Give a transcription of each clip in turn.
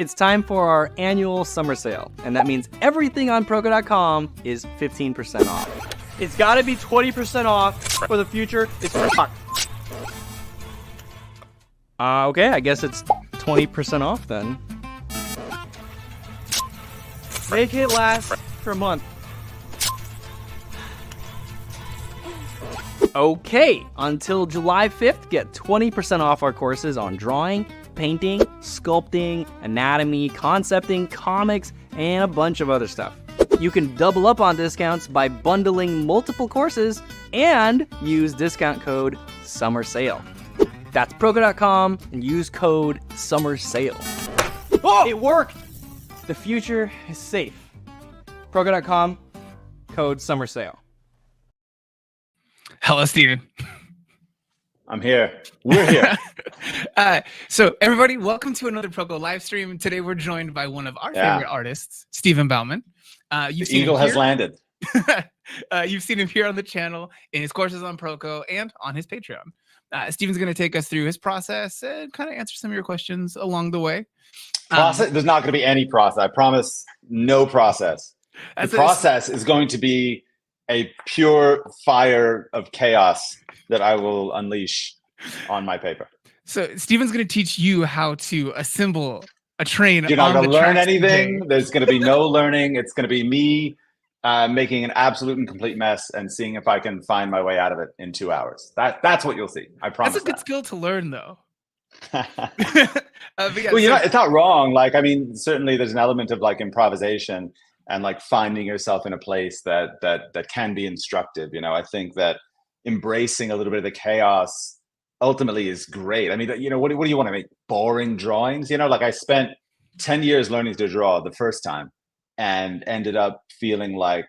It's time for our annual summer sale, and that means everything on Proko.com is 15% off. It's gotta be 20% off for the future. It's fucked. Okay, I guess it's 20% off then. Make it last for a month. Okay, until July 5th, get 20% off our courses on drawing, painting, sculpting, anatomy, concepting, comics, and a bunch of other stuff. You can double up on discounts by bundling multiple courses and use discount code SUMMERSALE. That's Proko.com and use code SUMMERSALE. Oh, it worked! The future is safe. Proko.com, code SUMMERSALE. Hello, Steven. I'm here. We're here. So everybody, welcome to another Proko live stream. Today we're joined by one of our favorite artists, Stephen Bauman. The eagle has landed. You've seen him here on the channel, in his courses on Proko, and on his Patreon. Steven's going to take us through his process and kind of answer some of your questions along the way. Process? There's not going to be any process. I promise no process. The process is going to be a pure fire of chaos that I will unleash on my paper. So Steven's going to teach you how to assemble a train. You're not going to learn anything. There's going to be no learning. It's going to be me making an absolute and complete mess and seeing if I can find my way out of it in 2 hours. That's what you'll see. I promise. That's a good skill to learn, though. Well, it's not wrong. Like, I mean, certainly there's an element of like improvisation and like finding yourself in a place that can be instructive. You know, I think that embracing a little bit of the chaos ultimately is great. I mean, you know, what do you want to make? Boring drawings? You know, like I spent 10 years learning to draw the first time and ended up feeling like,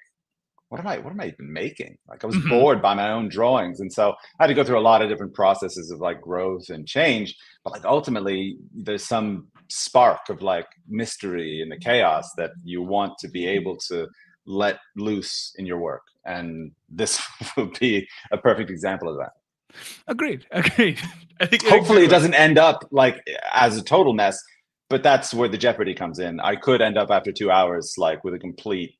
what am I even making? Like I was bored by my own drawings. And so I had to go through a lot of different processes of like growth and change. But like ultimately there's some spark of like mystery in the chaos that you want to be able to let loose in your work. And this would be a perfect example of that. Agreed. I think hopefully it doesn't end up like as a total mess, but that's where the jeopardy comes in. I could end up after 2 hours like with a complete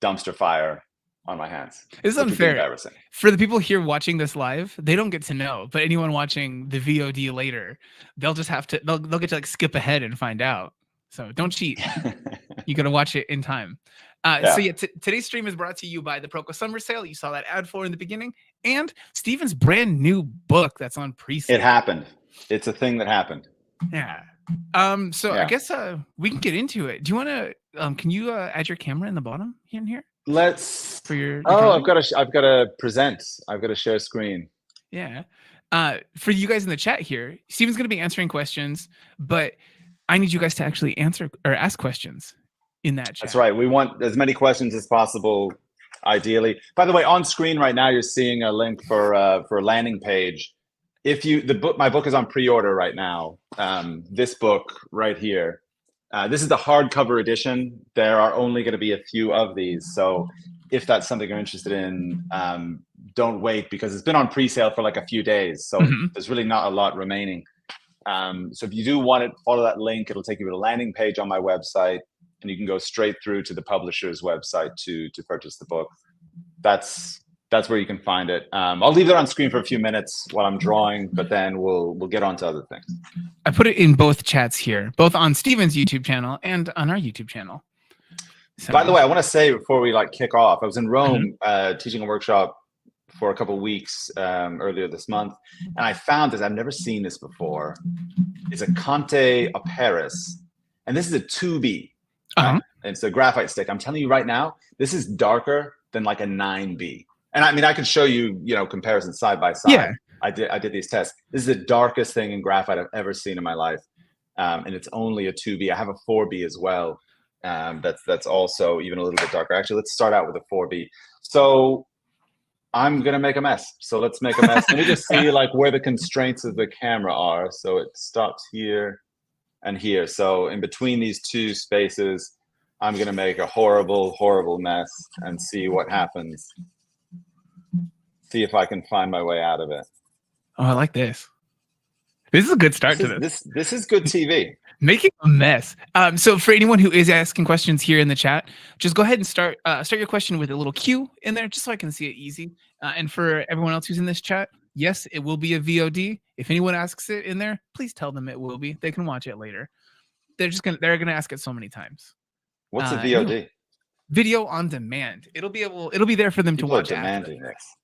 dumpster fire on my hands. It's unfair for the people here watching this live. They don't get to know, but anyone watching the VOD later, they'll just have to, they'll get to like skip ahead and find out. So don't cheat. You got to watch it in time. So yeah, today's stream is brought to you by the Proko Summer Sale. You saw that ad for in the beginning, and Steven's brand new book that's on pre-sale. It happened. It's a thing that happened. Yeah. I guess we can get into it. Do you want to? Can you add your camera in the bottom in here? Let's. For your I've got to present. I've got to share screen. Yeah. For you guys in the chat here, Steven's going to be answering questions, but I need you guys to actually answer or ask questions in that chat. That's right. We want as many questions as possible, ideally. By the way, on screen right now, you're seeing a link for a landing page. If you my book is on pre-order right now. This book right here. This is the hardcover edition. There are only going to be a few of these. So if that's something you're interested in, don't wait because it's been on pre-sale for like a few days. So there's really not a lot remaining. So if you do want it, follow that link. It'll take you to a landing page on my website, and you can go straight through to the publisher's website to purchase the book. That's where you can find it. I'll leave it on screen for a few minutes while I'm drawing, but then we'll get on to other things. I put it in both chats here, both on Steven's YouTube channel and on our YouTube channel. So, by the way, I want to say before we like kick off, I was in Rome teaching a workshop for a couple of weeks earlier this month, and I found this. I've never seen this before. It's a Conte a Paris, and this is a 2B. Right? It's a graphite stick. I'm telling you right now, this is darker than like a 9B. And I mean, I could show you, comparisons side by side. Yeah. I did these tests. This is the darkest thing in graphite I've ever seen in my life. And it's only a 2B. I have a 4B as well. That's also even a little bit darker. Actually, let's start out with a 4B. So I'm going to make a mess. So let's make a mess. Let me just see like where the constraints of the camera are. So it stops here and here. So in between these two spaces, I'm going to make a horrible, horrible mess and see what happens. See if I can find my way out of it. Oh, I like this. This is a good start to this. This is good TV. Making a mess. So for anyone who is asking questions here in the chat, just go ahead and start your question with a little Q in there, just so I can see it easy. And for everyone else who's in this chat, yes, it will be a VOD. If anyone asks it in there, please tell them it will be. They can watch it later. They're gonna ask it so many times. What's a VOD? Video on demand. It'll be there for them to watch. Demanding this.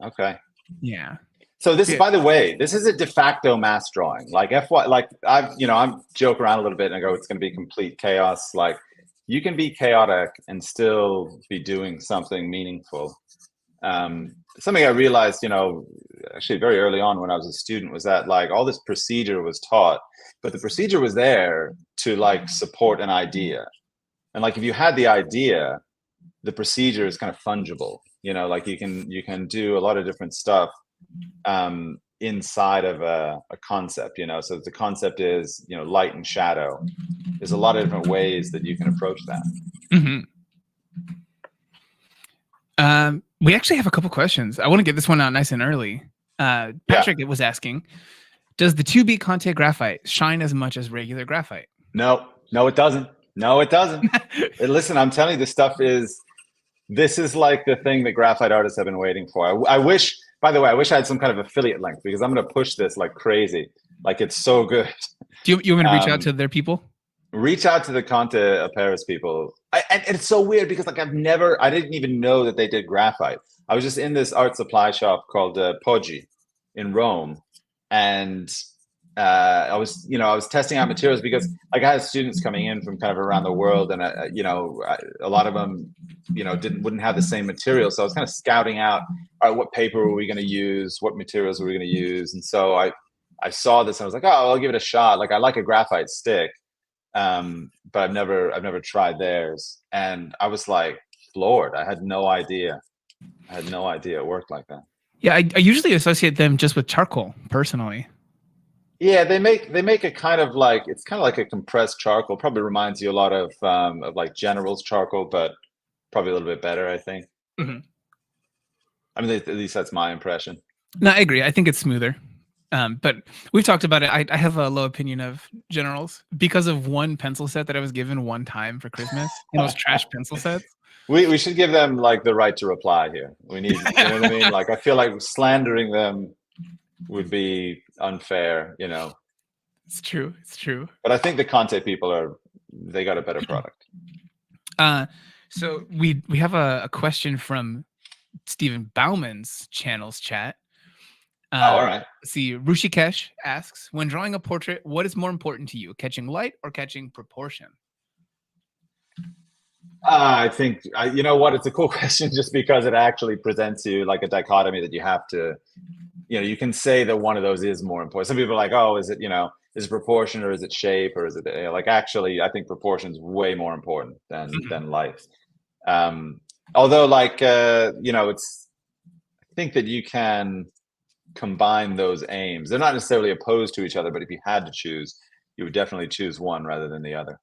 Okay. Yeah. So this, by the way, this is a de facto mass drawing. Like I'm joke around a little bit and I go, it's going to be complete chaos. Like you can be chaotic and still be doing something meaningful. Something I realized, actually very early on when I was a student was that like all this procedure was taught, but the procedure was there to like support an idea. And like if you had the idea, the procedure is kind of fungible. Like you can do a lot of different stuff inside of a concept, so the concept is light and shadow. There's a lot of different ways that you can approach that. We actually have a couple questions. I want to get this one out nice and early. Patrick was asking, does the 2B Conte graphite shine as much as regular graphite? No, it doesn't. Listen, I'm telling you, this is like the thing that graphite artists have been waiting for. I wish I had some kind of affiliate link, because I'm going to push this like crazy. Like it's so good. Do you want me to reach out to their people? Reach out to the Conte Paris people. And it's so weird because like I didn't even know that they did graphite. I was just in this art supply shop called Poggi in Rome, and I was testing out materials because like I had students coming in from kind of around the world, and a lot of them wouldn't have the same material, so I was kind of scouting out, all right, what paper were we going to use, what materials were we going to use. And so I saw this and I was like, oh, I'll give it a shot. Like I like a graphite stick, but I've never tried theirs, and I was like floored. I had no idea it worked like that. Yeah, I usually associate them just with charcoal personally. Yeah, they make a kind of like, it's kind of like a compressed charcoal. Probably reminds you a lot of like General's charcoal, but probably a little bit better, I think. I mean, at least that's my impression. No, I agree. I think it's smoother. But we've talked about it. I have a low opinion of Generals because of one pencil set that I was given one time for Christmas. Those trash pencil sets. We should give them like the right to reply here. We need, you know what I mean? Like I feel like slandering them would be unfair, It's true. But I think the Conte people they got a better product. So we have a question from Stephen Bauman's channel's chat. All right. See, Rushikesh asks, when drawing a portrait, what is more important to you, catching light or catching proportion? I think, you know what, it's a cool question just because it actually presents you like a dichotomy that you have to, you can say that one of those is more important. Some people are like, oh, is it, is it proportion or is it shape or is it like, actually, I think proportion is way more important than light. Although like, I think that you can combine those aims. They're not necessarily opposed to each other, but if you had to choose, you would definitely choose one rather than the other.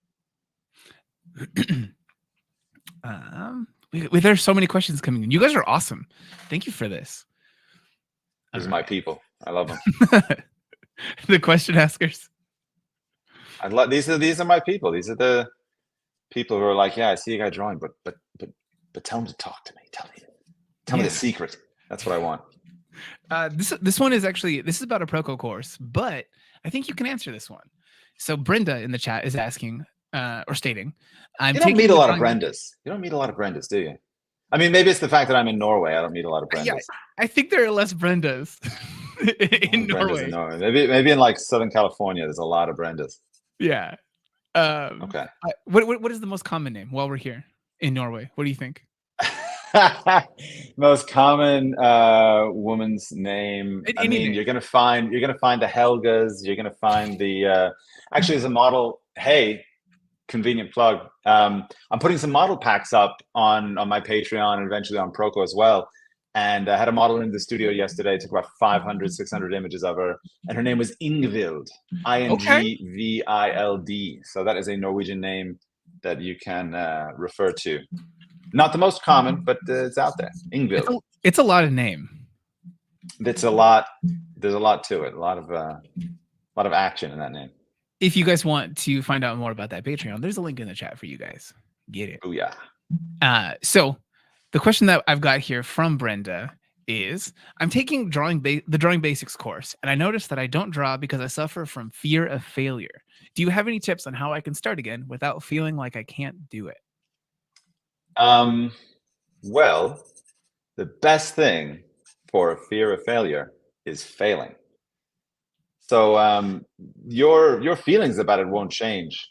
There's so many questions coming in. You guys are awesome. Thank you for this. These are my people. I love them. The question askers. These are my people. These are the people who are like, yeah, I see a guy drawing, but tell him to talk to me. Tell me the secret. That's what I want. This one is actually, this is about a Proko course, but I think you can answer this one. So Brenda in the chat is asking or stating, you don't meet a lot of Brendas. You don't meet a lot of Brendas, do you? I mean, maybe it's the fact that I'm in Norway. I don't meet a lot of Brendas. Yeah, I think there are less Brendas in Norway. Maybe in like Southern California, there's a lot of Brendas. Yeah. Okay. What is the most common name while we're here in Norway? What do you think? Most common woman's name. I mean, you're gonna find the Helgas. You're gonna find the. Actually, there's a model. Hey, convenient plug. I'm putting some model packs up on my Patreon and eventually on Proko as well. And I had a model in the studio yesterday. Took about 500, 600 images of her, and her name was Ingvild. Ingvild. So that is a Norwegian name that you can refer to. Not the most common, but it's out there. Ingvild. It's a lot of name. It's a lot. there's a lot to it. A lot of action in that name. If you guys want to find out more about that Patreon, there's a link in the chat for you guys. Get it. Oh yeah. So the question that I've got here from Brenda is, I'm taking the Drawing Basics course, and I noticed that I don't draw because I suffer from fear of failure. Do you have any tips on how I can start again without feeling like I can't do it? Well, the best thing for a fear of failure is failing. So your feelings about it won't change,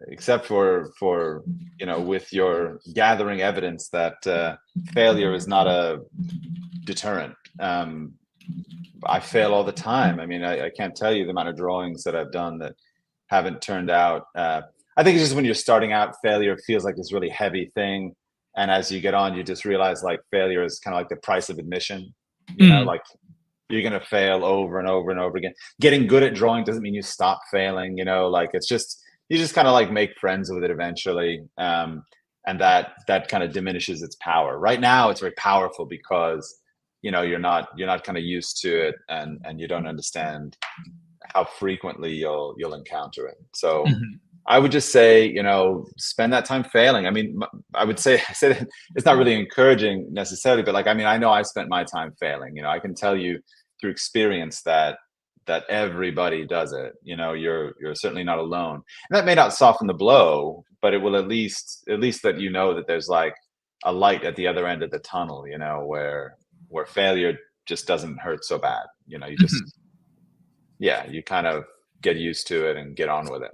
except for with your gathering evidence that failure is not a deterrent. I fail all the time. I mean, I can't tell you the amount of drawings that I've done that haven't turned out. I think it's just when you're starting out, failure feels like this really heavy thing, and as you get on, you just realize like failure is kind of like the price of admission. You know, like, you're going to fail over and over and over again. Getting good at drawing doesn't mean you stop failing, like it's just, you just kind of like make friends with it eventually. And that kind of diminishes its power. Right now it's very powerful because, you're not kind of used to it, and you don't understand how frequently you'll encounter it. So I would just say, spend that time failing. I mean, I would say that it's not really encouraging necessarily, but like, I mean, I know I spent my time failing. I can tell you through experience that everybody does it. You're certainly not alone, and that may not soften the blow, but it will at least let you know that there's like a light at the other end of the tunnel, where failure just doesn't hurt so bad. You just you kind of get used to it and get on with it.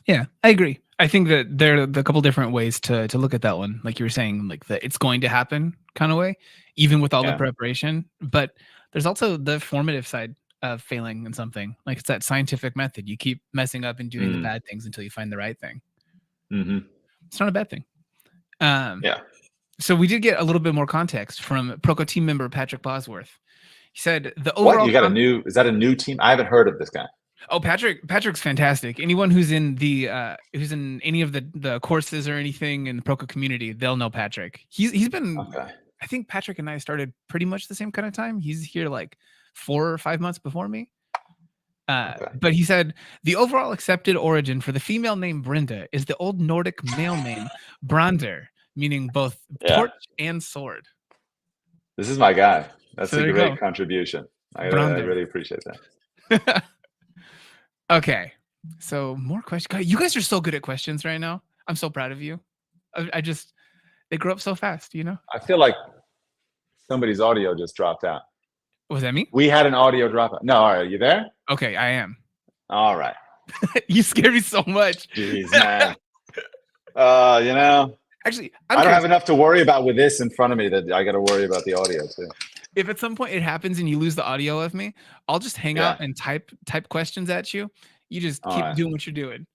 Yeah, I agree. I think that there are a couple different ways to look at that one. Like you were saying, like the it's going to happen kind of way, even with all the preparation. But there's also the formative side of failing in something. Like it's that scientific method. You keep messing up and doing the bad things until you find the right thing. It's not a bad thing. So we did get a little bit more context from Proko team member Patrick Bosworth. He said the overall. What? You got is that a new team? I haven't heard of this guy. Oh, Patrick's fantastic. Anyone who's in who's in any of the courses or anything in the Proko community, they'll know Patrick. He's been. Okay. I think Patrick and I started pretty much the same kind of time. He's here like 4 or 5 months before me. But he said the overall accepted origin for the female name Brenda is the old Nordic male name Brander, meaning both torch and sword. This is my guy. That's a great contribution. I really appreciate that. Okay, so more questions. You guys are so good at questions right now. I'm so proud of you. They grow up so fast, I feel like somebody's audio just dropped out. Was that me? We had an audio drop out. No, all right, are you there? Okay, I am. All right. You scare me so much. Jeez, man. Actually, I don't have enough to worry about with this in front of me that I got to worry about the audio too. If at some point it happens and you lose the audio of me, I'll just hang out and type questions at you. You just keep doing what you're doing.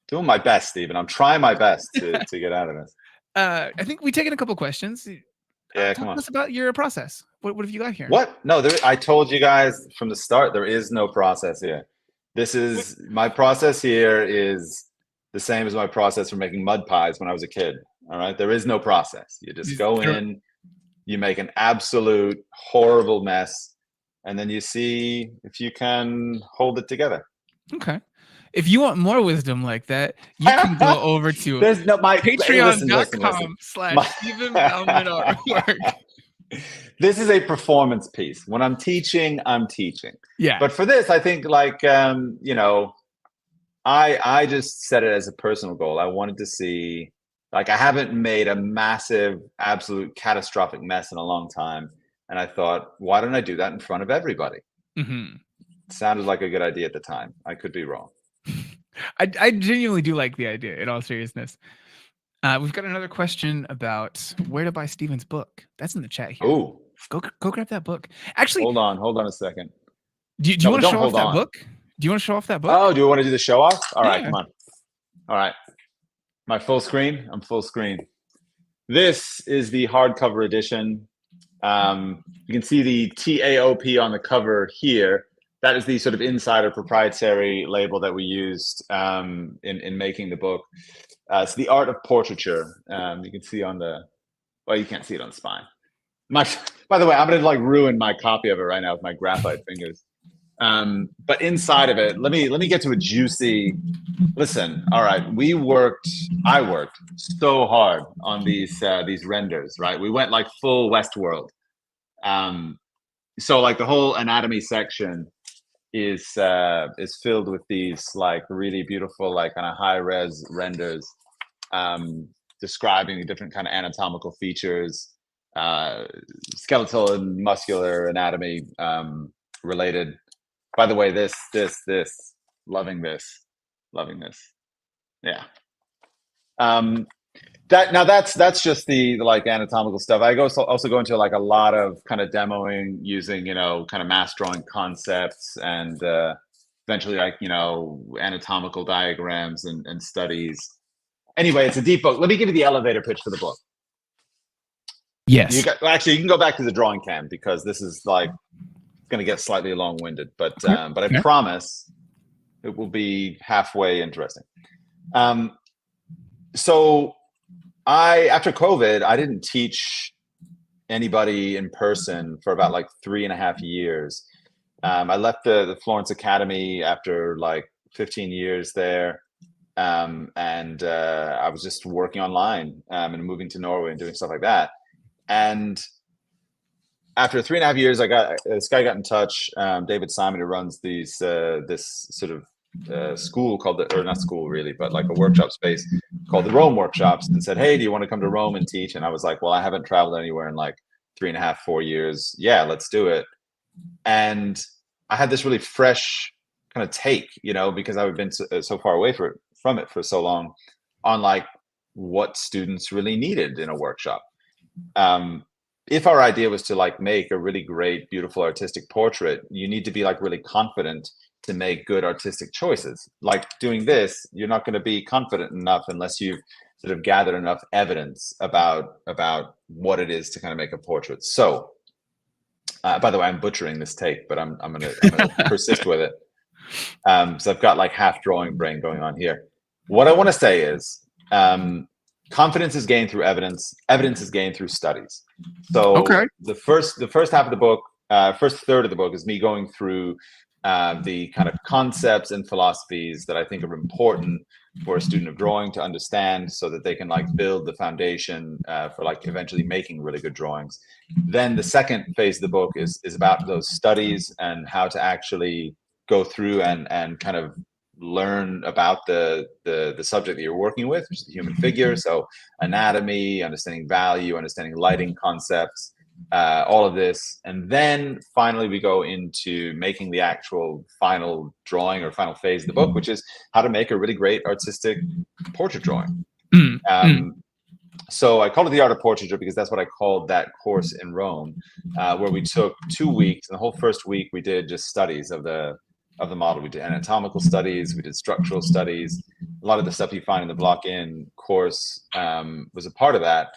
Doing my best, Stephen. I'm trying my best to get out of this. I think we've taken a couple questions. Yeah, come on. Tell us about your process. What have you got here? What? No, I told you guys from the start, there is no process here. My process here is the same as my process for making mud pies when I was a kid. All right. There is no process. You just go in, you make an absolute horrible mess, and then you see if you can hold it together. Okay. If you want more wisdom like that, you can go over to patreon.com/Stephen Bauman artwork. This is a performance piece. When I'm teaching, I'm teaching. Yeah. But for this, I think like, I just set it as a personal goal. I wanted to see, like, I haven't made a massive, absolute catastrophic mess in a long time. And I thought, why don't I do that in front of everybody? It sounded like a good idea at the time. I could be wrong. I genuinely do like the idea, in all seriousness. We've got another question about where to buy Stephen's book. That's in the chat here. Oh, go grab that book. Actually, hold on a second. Do you want to show off that book? Do you want to show off that book? Oh, do you want to do the show off? All right, come on. All right. My full screen? I'm full screen. This is the hardcover edition. You can see the TAOP on the cover here. That is the sort of insider proprietary label that we used in making the book. It's the art of portraiture. You can see on the, well, you can't see it on the spine. By the way, I'm gonna like ruin my copy of it right now with my graphite fingers. But inside of it, let me get to a juicy. Listen, all right, I worked so hard on these renders, right? We went like full Westworld. So like the whole anatomy section is filled with these like really beautiful, like kind of high res renders, describing the different kind of anatomical features, skeletal and muscular anatomy related. By the way, this, loving this. Yeah. That's just the like anatomical stuff. I also go into like a lot of kind of demoing using, kind of mass drawing concepts and eventually like, anatomical diagrams and studies. Anyway, it's a deep book. Let me give you the elevator pitch for the book. Yes. Actually, you can go back to the drawing cam because this is like going to get slightly long-winded, but I promise it will be halfway interesting. So after COVID, I didn't teach anybody in person for about like 3.5 years. I left the Florence Academy after like 15 years there. And I was just working online and moving to Norway and doing stuff like that. And after 3.5 years, this guy got in touch, David Simon, who runs this sort of school called not school really, but like a workshop space called the Rome Workshops, and said, hey, do you want to come to Rome and teach? And I was like, well, I haven't traveled anywhere in like 3.5, 4 years. Yeah, let's do it. And I had this really fresh kind of take, because I've been so far away from it for so long, on like what students really needed in a workshop. If our idea was to like make a really great, beautiful artistic portrait, you need to be like really confident to make good artistic choices. Like doing this, you're not going to be confident enough unless you've sort of gathered enough evidence about what it is to kind of make a portrait. So, by the way, I'm butchering this take, but I'm gonna persist with it. So I've got like half drawing brain going on here. What I want to say is, confidence is gained through evidence. Evidence is gained through studies. So the first half of the book, first third of the book is me going through the kind of concepts and philosophies that I think are important for a student of drawing to understand, so that they can like build the foundation for like eventually making really good drawings. Then the second phase of the book is about those studies and how to actually go through and kind of learn about the subject that you're working with, which is the human figure. So anatomy, understanding value, understanding lighting concepts, all of this. And then finally we go into making the actual final drawing or final phase of the book, which is how to make a really great artistic portrait drawing. So I called it the art of portraiture because that's what I called that course in Rome, where we took 2 weeks. And the whole first week we did just studies of the model. We did anatomical studies, we did structural studies. A lot of the stuff you find in the block-in course was a part of that.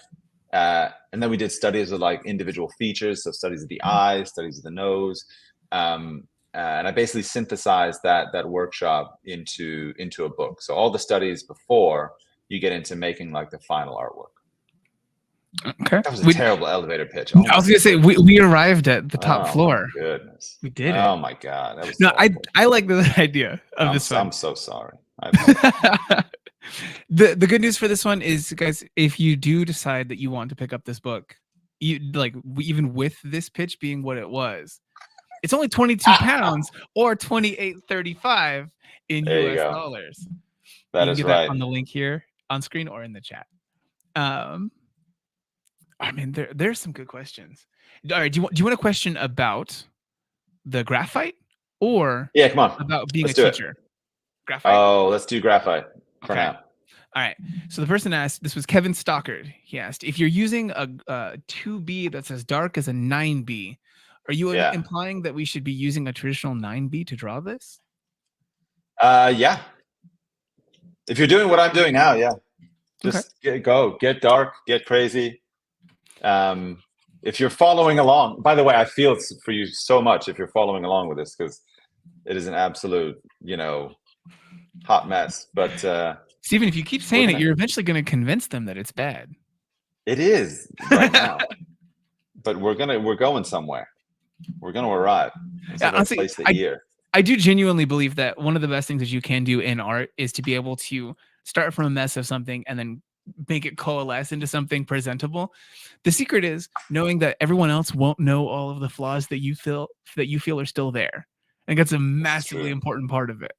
And then we did studies of like individual features, so studies of the eye, studies of the nose. And I basically synthesized that workshop into a book. So all the studies before you get into making like the final artwork. Okay. That was a terrible elevator pitch. Oh I was gonna say we arrived at the top floor. My goodness. We did it. Oh my god. That was I like the idea of this one. I'm so sorry. The good news for this one is, guys, if you do decide that you want to pick up this book, even with this pitch being what it was, it's only 22 pounds or $28.35 in US dollars. That is right. That on the link here on screen or in the chat. I mean, there's some good questions. All right, do you want a question about the graphite or come on, about being let's a teacher? Graphite. Oh, let's do graphite for now. All right. So the person asked, this was Kevin Stockard. He asked, if you're using a 2B that's as dark as a 9B, are you implying that we should be using a traditional 9B to draw this? Yeah. If you're doing what I'm doing now, yeah. Just get dark, get crazy. If you're following along, by the way, I feel for you so much if you're following along with this, because it is an absolute, hot mess. But Stephen, if you keep saying it, you're eventually going to convince them that it's bad. It is right now. we're going somewhere. We're going to arrive. Yeah, honestly, I do genuinely believe that one of the best things that you can do in art is to be able to start from a mess of something and then make it coalesce into something presentable. The secret is knowing that everyone else won't know all of the flaws that you feel are still there. I think that's a massively important part of it.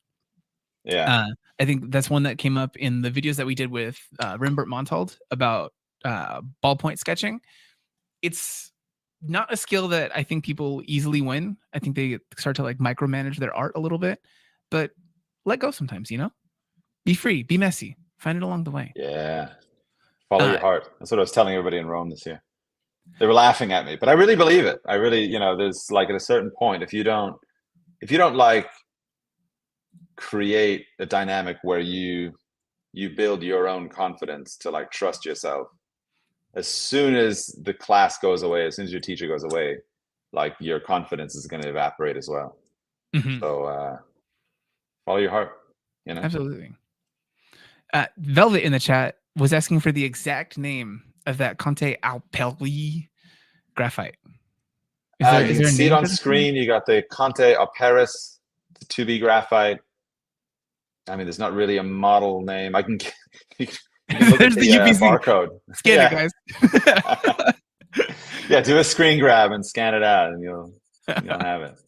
Yeah. I think that's one that came up in the videos that we did with Rimbert Montalд about ballpoint sketching. It's not a skill that I think people easily win. I think they start to like micromanage their art a little bit, but let go sometimes, you know? Be free, be messy, find it along the way. Yeah. Follow your heart. That's what I was telling everybody in Rome this year. They were laughing at me, but I really believe it. I really, there's like at a certain point, if you don't like create a dynamic where you build your own confidence to like trust yourself, as soon as the class goes away, as soon as your teacher goes away, like your confidence is going to evaporate as well. So follow your heart, Absolutely. Velvet in the chat was asking for the exact name of that Conte Alperi graphite. You can see it on screen. You got the Conte Alperis 2B graphite. I mean, there's not really a model name. I can there's the UPC barcode. Scan it, guys. Yeah, do a screen grab and scan it out, and you'll have it.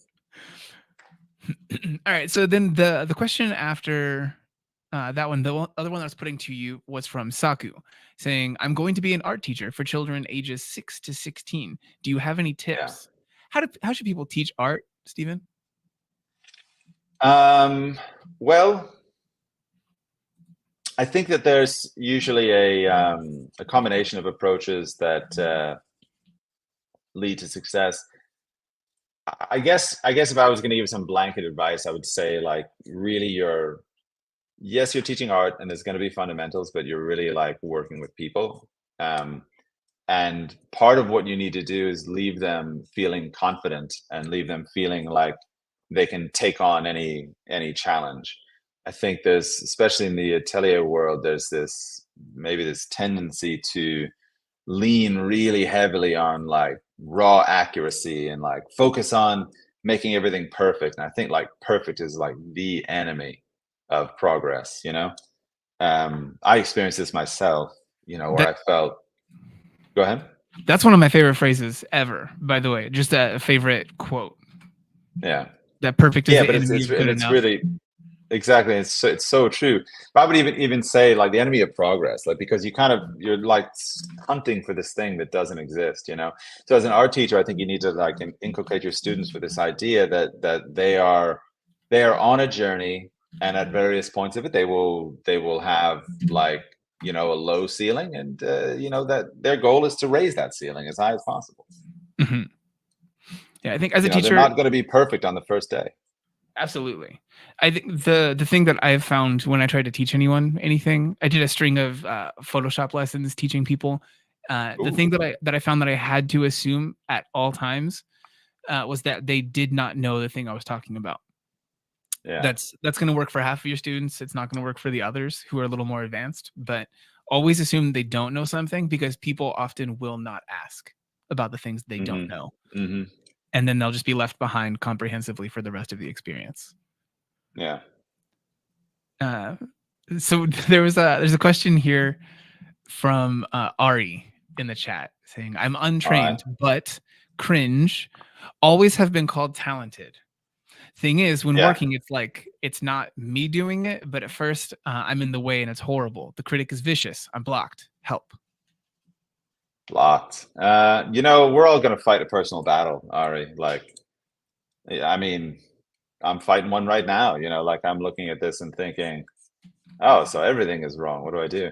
All right. So then the question after that one, the other one I was putting to you was from Saku, saying, "I'm going to be an art teacher for children ages 6 to 16. Do you have any tips? Yeah. How should people teach art, Stephen?" Well, I think that there's usually a combination of approaches that lead to success. I guess if I was going to give some blanket advice, I would say like really you're teaching art and there's going to be fundamentals, but you're really like working with people. And part of what you need to do is leave them feeling confident and leave them feeling like they can take on any challenge. I think there's, especially in the atelier world, there's this tendency to lean really heavily on like raw accuracy and like focus on making everything perfect. And I think like perfect is like the enemy of progress, I experienced this myself, where I felt, go ahead. That's one of my favorite phrases ever, by the way, just a favorite quote. Yeah. That perfect is but it's really, exactly. It's so true. But I would even say like the enemy of progress, like, because you're like hunting for this thing that doesn't exist, So as an art teacher, I think you need to like inculcate your students with this idea that they are on a journey, and at various points of it, they will have like, a low ceiling, and that their goal is to raise that ceiling as high as possible. Mm-hmm. Yeah, I think as a teacher, they're not going to be perfect on the first day. Absolutely. I think the thing that I've found when I try to teach anyone anything, I did a string of Photoshop lessons teaching people. The thing that I found that I had to assume at all times was that they did not know the thing I was talking about. Yeah. That's going to work for half of your students. It's not going to work for the others who are a little more advanced, but always assume they don't know something, because people often will not ask about the things they don't know. Mm-hmm. And then they'll just be left behind comprehensively for the rest of the experience. Yeah. So there's a question here from Ari in the chat saying, "I'm untrained, but cringe. Always have been called talented. Thing is, when working, it's like, it's not me doing it, but at first I'm in the way and it's horrible. The critic is vicious. I'm blocked. Help." Blocked. We're all going to fight a personal battle, Ari. Like, I mean, I'm fighting one right now. Like I'm looking at this and thinking, oh, so everything is wrong. What do I do?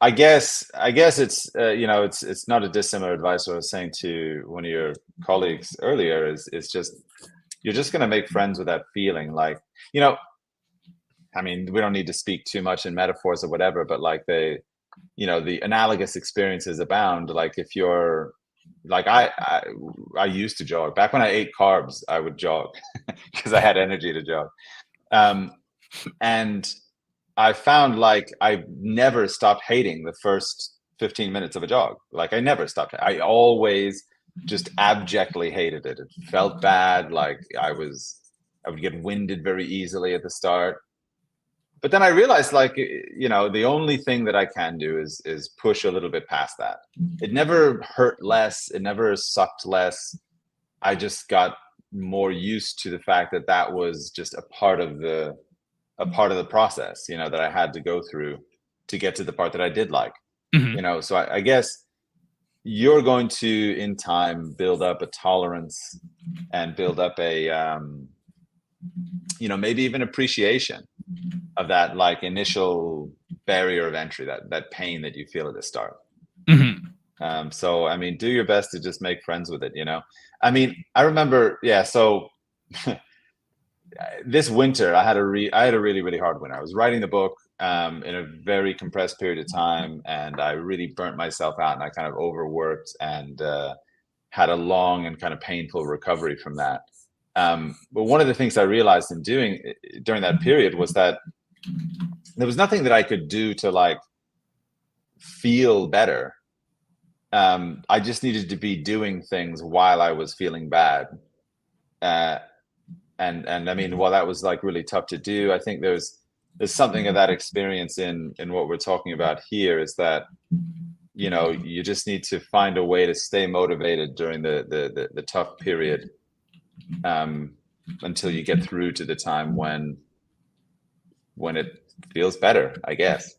I guess it's it's not a dissimilar advice. What I was saying to one of your colleagues earlier is just, you're just going to make friends with that feeling. Like, I mean, we don't need to speak too much in metaphors or whatever, but like the analogous experiences abound. Like if you're like, I used to jog. Back when I ate carbs, I would jog because I had energy to jog. And I found like I never stopped hating the first 15 minutes of a jog. Like I never stopped. I always just abjectly hated it. It felt bad. Like I would get winded very easily at the start. But then I realized, like, the only thing that I can do is push a little bit past that. It never hurt less. It never sucked less. I just got more used to the fact that that was just a part of the process, that I had to go through to get to the part that I did like. So I guess you're going to, in time, build up a tolerance and build up a, maybe even appreciation of that, like, initial barrier of entry, that pain that you feel at the start. So, I mean, do your best to just make friends with it, I mean, I remember, so this winter I had a really, really hard winter. I was writing the book in a very compressed period of time, and I really burnt myself out, and I kind of overworked and had a long and kind of painful recovery from that. But one of the things I realized in doing during that period was that there was nothing that I could do to, like, feel better. I just needed to be doing things while I was feeling bad. And I mean, while that was, like, really tough to do, I think there's something of that experience in what we're talking about here, is that, you just need to find a way to stay motivated during the tough period, until you get through to the time when it feels better, I guess.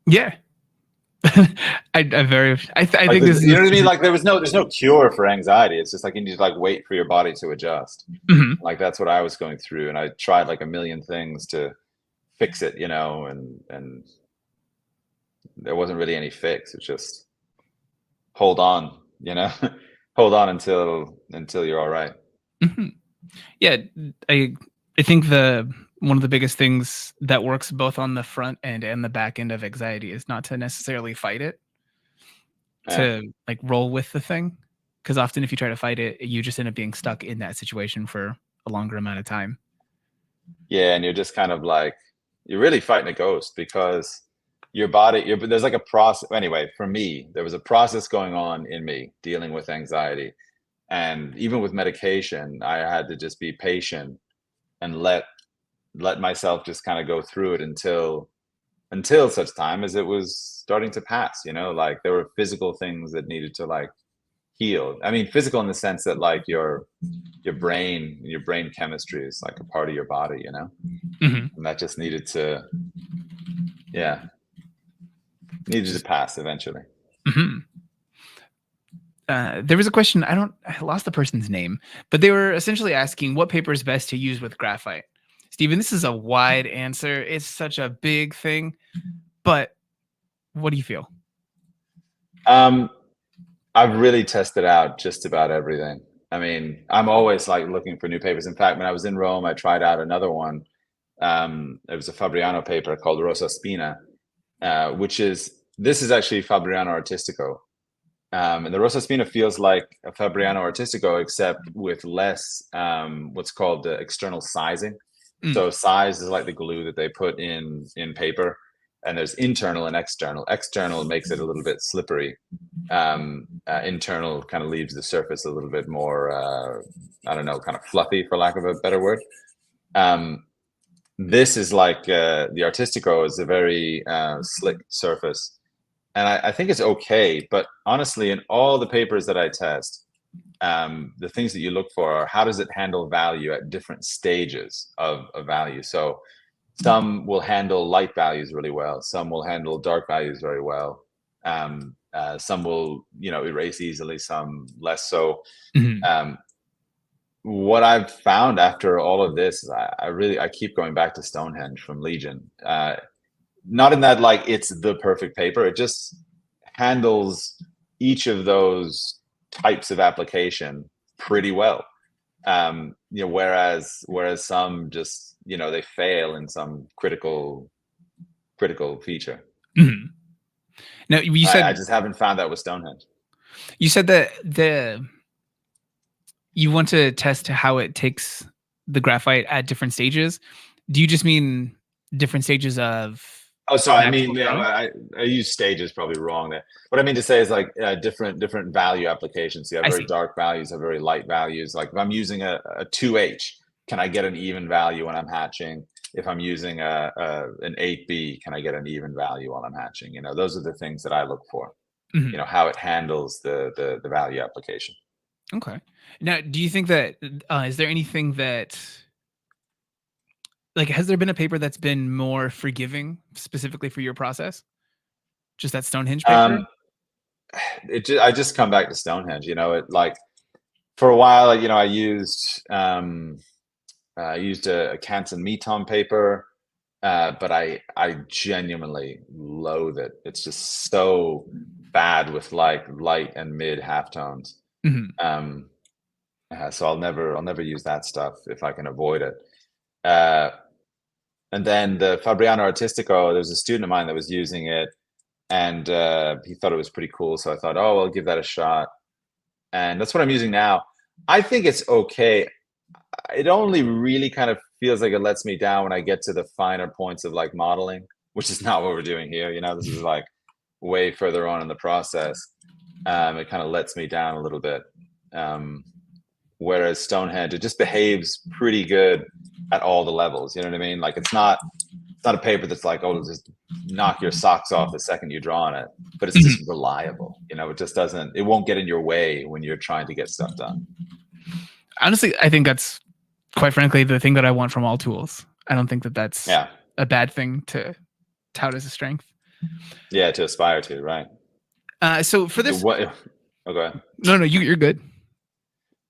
Yeah. I think this is, you know what I mean? Like, there's no cure for anxiety. It's just like you need to, like, wait for your body to adjust. Like, that's what I was going through, and I tried, like, a million things to fix it, and there wasn't really any fix. It's just hold on, hold on until you're all right. Yeah, I think one of the biggest things that works both on the front end and the back end of anxiety is not to necessarily fight it, to, like, roll with the thing. Because often if you try to fight it, you just end up being stuck in that situation for a longer amount of time. Yeah, and you're just kind of like, you're really fighting a ghost, because your body, there's like a process. Anyway, for me, there was a process going on in me dealing with anxiety. And even with medication, I had to just be patient and let myself just kind of go through it until such time as it was starting to pass. Like, there were physical things that needed to, like, heal. I mean, physical in the sense that, like, your brain chemistry is like a part of your body, and that just needed to pass eventually. There was a question, I lost the person's name, but they were essentially asking what paper is best to use with graphite. Steven, this is a wide answer. It's such a big thing, but what do you feel? I've really tested out just about everything. I mean, I'm always, like, looking for new papers. In fact, when I was in Rome, I tried out another one. It was a Fabriano paper called Rosa Spina, this is actually Fabriano Artistico. And the Rosa Spina feels like a Fabriano Artistico, except with less what's called the external sizing. So size is like the glue that they put in paper, and there's internal and external. External makes it a little bit slippery. Internal kind of leaves the surface a little bit more, I don't know, kind of fluffy, for lack of a better word. This is like the Artistico is a very slick surface. And I think it's okay, but honestly, in all the papers that I test, the things that you look for are, how does it handle value at different stages of value? So some will handle light values really well. Some will handle dark values very well. Some will, erase easily, some less so. What I've found after all of this, I keep going back to Stonehenge from Legion. Not in that, like, it's the perfect paper. It just handles each of those types of application pretty well. Whereas some just, they fail in some critical feature. Now, you said, I just haven't found that with Stonehenge. You said that you want to test how it takes the graphite at different stages. Do you just mean different stages of Oh, sorry. I mean, I use stages probably wrong there. What I mean to say is like different value applications. You have very dark values, have very light values. Like if I'm using a 2H, can I get an even value when I'm hatching? If I'm using an 8B, can I get an even value while I'm hatching? You know, those are the things that I look for. Mm-hmm. You know, how it handles the value application. Okay. Now, do you think that is there anything that, like, has there been a paper that's been more forgiving specifically for your process? Just that Stonehenge paper? I just come back to Stonehenge. You know, it like for a while, you know, I used a Canton Meton paper, but I genuinely loathe it. It's just so bad with like light and mid halftones. Mm-hmm. So I'll never use that stuff if I can avoid it. And then the Fabriano Artistico, there was a student of mine that was using it, and he thought it was pretty cool. So I thought, oh, I'll give that a shot. And that's what I'm using now. I think it's okay. It only really kind of feels like it lets me down when I get to the finer points of like modeling, which is not what we're doing here. You know, this is like way further on in the process. It kind of lets me down a little bit. Whereas Stonehenge, it just behaves pretty good at all the levels. You know what I mean? Like it's not a paper that's like, oh, just knock your socks off the second you draw on it, but it's just reliable. You know, it won't get in your way when you're trying to get stuff done. Honestly, I think that's quite frankly the thing that I want from all tools. I don't think that that's a bad thing to tout as a strength. Yeah, to aspire to, right? So for this, okay. No, you're good.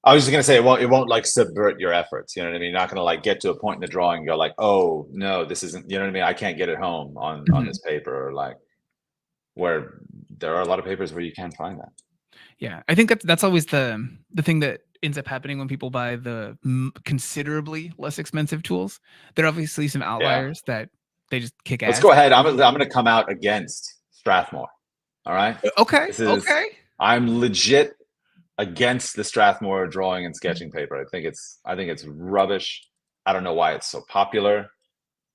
I was just gonna say it won't like subvert your efforts. You know what I mean? You're not gonna like get to a point in the drawing and go like, oh no, this isn't. You know what I mean? I can't get it home on this paper, or like where there are a lot of papers where you can't find that. Yeah, I think that's always the thing that ends up happening when people buy the considerably less expensive tools. There are obviously some outliers that they just kick ass. Let's go ahead. I'm gonna come out against Strathmore. All right. Okay. Okay. I'm legit against the Strathmore drawing and sketching paper. I think it's rubbish. I don't know why it's so popular.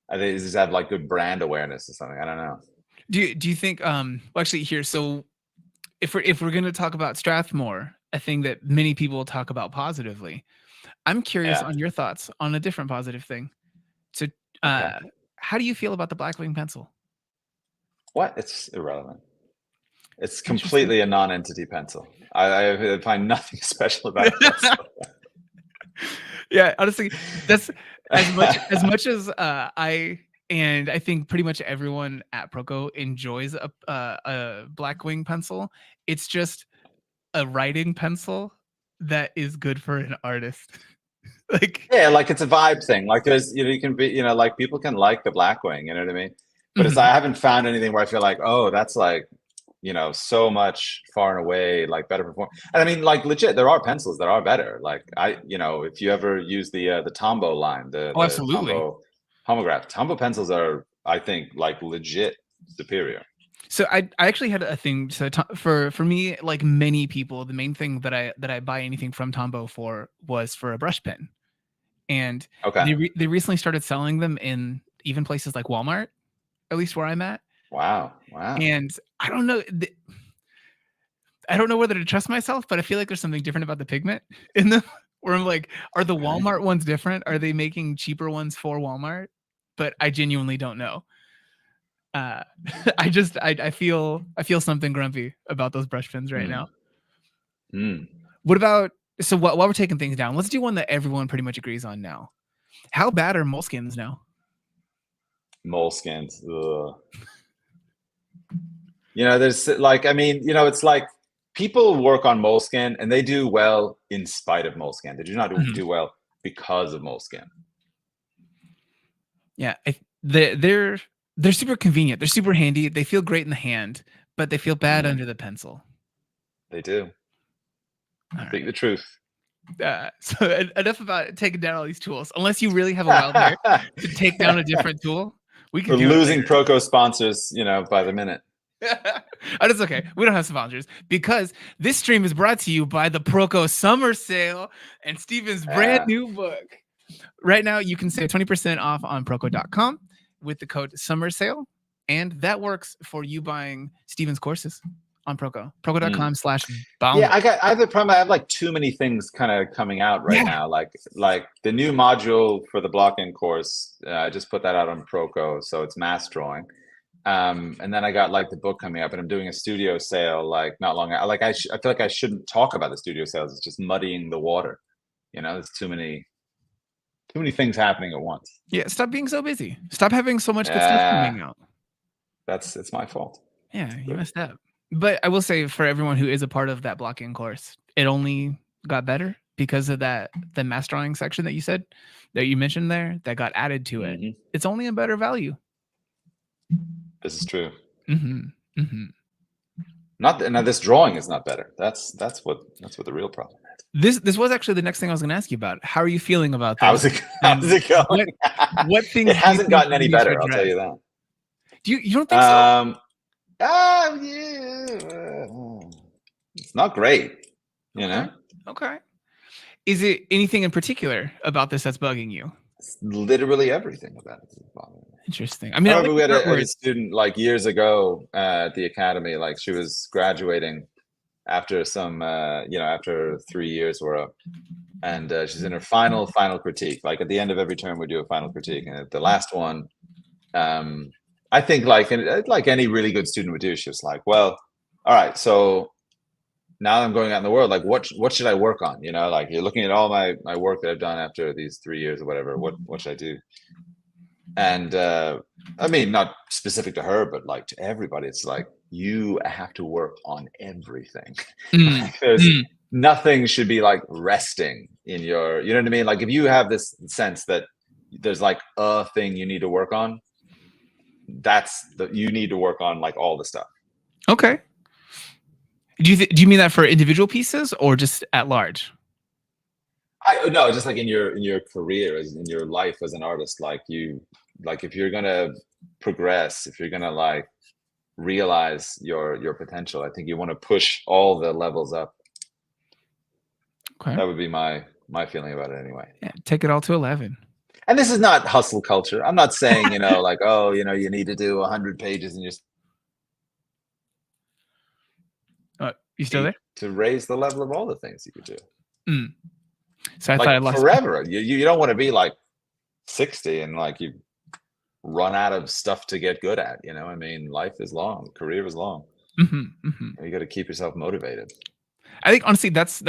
I think it just have like good brand awareness or something. I don't know. Do you think well, actually here, so if we're going to talk about Strathmore, a thing that many people talk about positively, I'm curious on your thoughts on a different positive thing. So how do you feel about the Blackwing pencil? What? It's irrelevant. It's completely a non-entity pencil. I find nothing special about it. Yeah, honestly, that's as much as I think pretty much everyone at Proko enjoys a Blackwing pencil. It's just a writing pencil that is good for an artist. Like it's a vibe thing. Like there's you can be like people can like the Blackwing. You know what I mean? But I haven't found anything where I feel like, oh, that's like so much far and away like better perform. And I mean, like legit, there are pencils that are better. Like if you ever use the Tombow line, the absolutely Tombow homograph, Tombow pencils are, I think, like legit superior. So I actually had a thing. So for me, like many people, the main thing that I buy anything from Tombow for was for a brush pen, and they recently started selling them in even places like Walmart, at least where I'm at. Wow. And I don't know. I don't know whether to trust myself, but I feel like there's something different about the pigment in them. Where I'm like, are the Walmart ones different? Are they making cheaper ones for Walmart? But I genuinely don't know. I feel something grumpy about those brush pens right now. What about while we're taking things down, let's do one that everyone pretty much agrees on now. How bad are moleskins now? Moleskins. There's like, I mean, it's like people work on moleskin and they do well in spite of moleskin. They do not do well because of moleskin. Yeah, they're super convenient. They're super handy. They feel great in the hand, but they feel bad under the pencil. They do. Speak the truth. So enough about taking down all these tools. Unless you really have a wild hair to take down a different tool, we're losing Proko sponsors, by the minute. That's okay. We don't have sponsors because this stream is brought to you by the Proko Summer Sale and Steven's brand new book. Right now, you can save 20% off on Proko.com with the code Summer Sale. And that works for you buying Steven's courses on Proko. Proko.com/Bauman. Yeah, I have the problem. I have like too many things kind of coming out right now. Like the new module for the block-in course. I just put that out on Proko, so it's mass drawing. And then I got like the book coming up, and I'm doing a studio sale like not long. Like I feel like I shouldn't talk about the studio sales. It's just muddying the water. You know, there's too many things happening at once. Yeah, stop being so busy. Stop having so much good stuff coming out. It's my fault. Yeah, you messed up. But I will say, for everyone who is a part of that block-in course, it only got better because of the mass drawing section that you mentioned there that got added to it. Mm-hmm. It's only a better value. This is true. Mm-hmm. Mm-hmm. Now this drawing is not better. That's what the real problem is. This was actually the next thing I was going to ask you about. How are you feeling about this? How's it going? What things? It hasn't gotten any better. I'll tell you that. You don't think so? Yeah. It's not great. You know. Okay. Is it anything in particular about this that's bugging you? It's literally everything about it. Interesting. I mean, I remember we had a student like years ago at the academy. Like she was graduating after some, after 3 years were up, and she's in her final critique. Like at the end of every term, we do a final critique, and at the last one, I think like any really good student would do, she was like, "Well, all right, so now I'm going out in the world. Like, what should I work on? You know, like you're looking at all my work that I've done after these 3 years or whatever. What should I do?" And I mean, not specific to her, but like to everybody, it's like you have to work on everything. Nothing should be like resting in your, you know what I mean? Like if you have this sense that there's like a thing you need to work on, you need to work on like all the stuff. Okay. Do you mean that for individual pieces or just at large? No, just like in your career, in your life as an artist, like if you're gonna progress, if you're gonna like realize your potential, I think you want to push all the levels up. Okay. That would be my feeling about it anyway. Yeah, take it all to 11. And this is not hustle culture. I'm not saying, like, oh, you need to do 100 pages and just you still there? To raise the level of all the things you could do. So I thought I lost forever. You don't want to be like 60 and like you run out of stuff to get good at. I mean, life is long, career is long. You got to keep yourself motivated. I think honestly, that's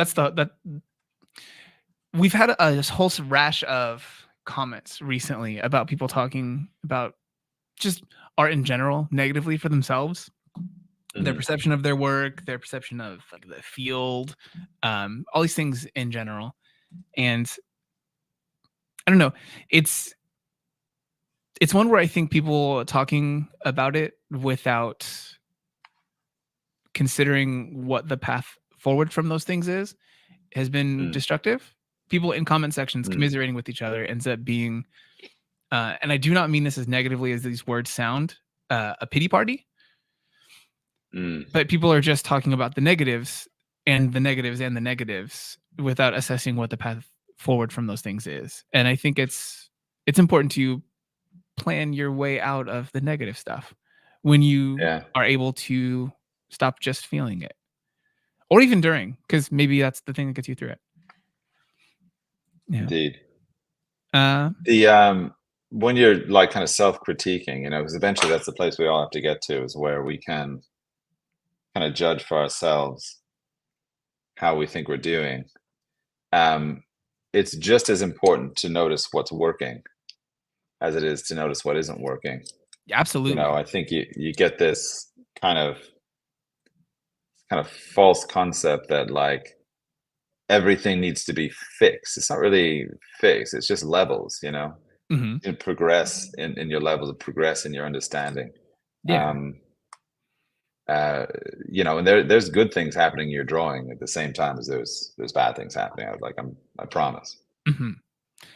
we've had a whole rash of comments recently about people talking about just art in general negatively for themselves. Their perception of their work, their perception of the field, all these things in general. And I don't know, it's one where I think people talking about it without considering what the path forward from those things has been destructive. People in comment sections commiserating with each other ends up being, and I do not mean this as negatively as these words sound, a pity party. But people are just talking about the negatives and the negatives and the negatives without assessing what the path forward from those things is. And I think it's important to plan your way out of the negative stuff when you are able to stop just feeling it, or even during, because maybe that's the thing that gets you through it. Yeah. Indeed. When you're like kind of self-critiquing, because eventually that's the place we all have to get to, is where we can kind of judge for ourselves how we think we're doing. It's just as important to notice what's working as it is to notice what isn't working. Absolutely. I think you get this kind of false concept that like everything needs to be fixed. It's not really fixed. It's just levels, You progress in your levels, progress in your understanding. Yeah. And there's good things happening in your drawing at the same time as there's bad things happening. I promise.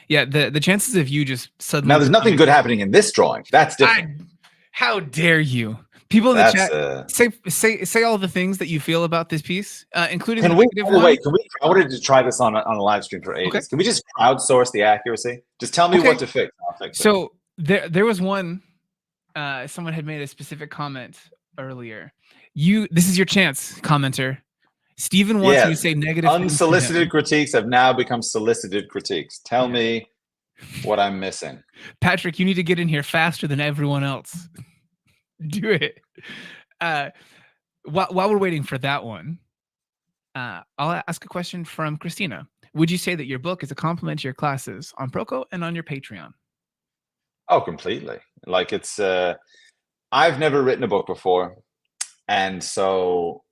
Yeah, the chances of you just suddenly now there's nothing good happening in this drawing. That's different. How dare you? People in the chat say all the things that you feel about this piece, including Can we? I wanted to try this on a live stream for ages. Okay. Can we just crowdsource the accuracy? Just tell me what to fix. I'll fix it. So there was one someone had made a specific comment earlier. This is your chance, commenter. Steven wants you to say negative unsolicited critiques have now become solicited critiques. Tell me what I'm missing. Patrick, you need to get in here faster than everyone else. Do it. While we're waiting for that one, I'll ask a question from Christina. Would you say that your book is a complement to your classes on Proko and on your Patreon? Oh, completely. Like it's, I've never written a book before. And so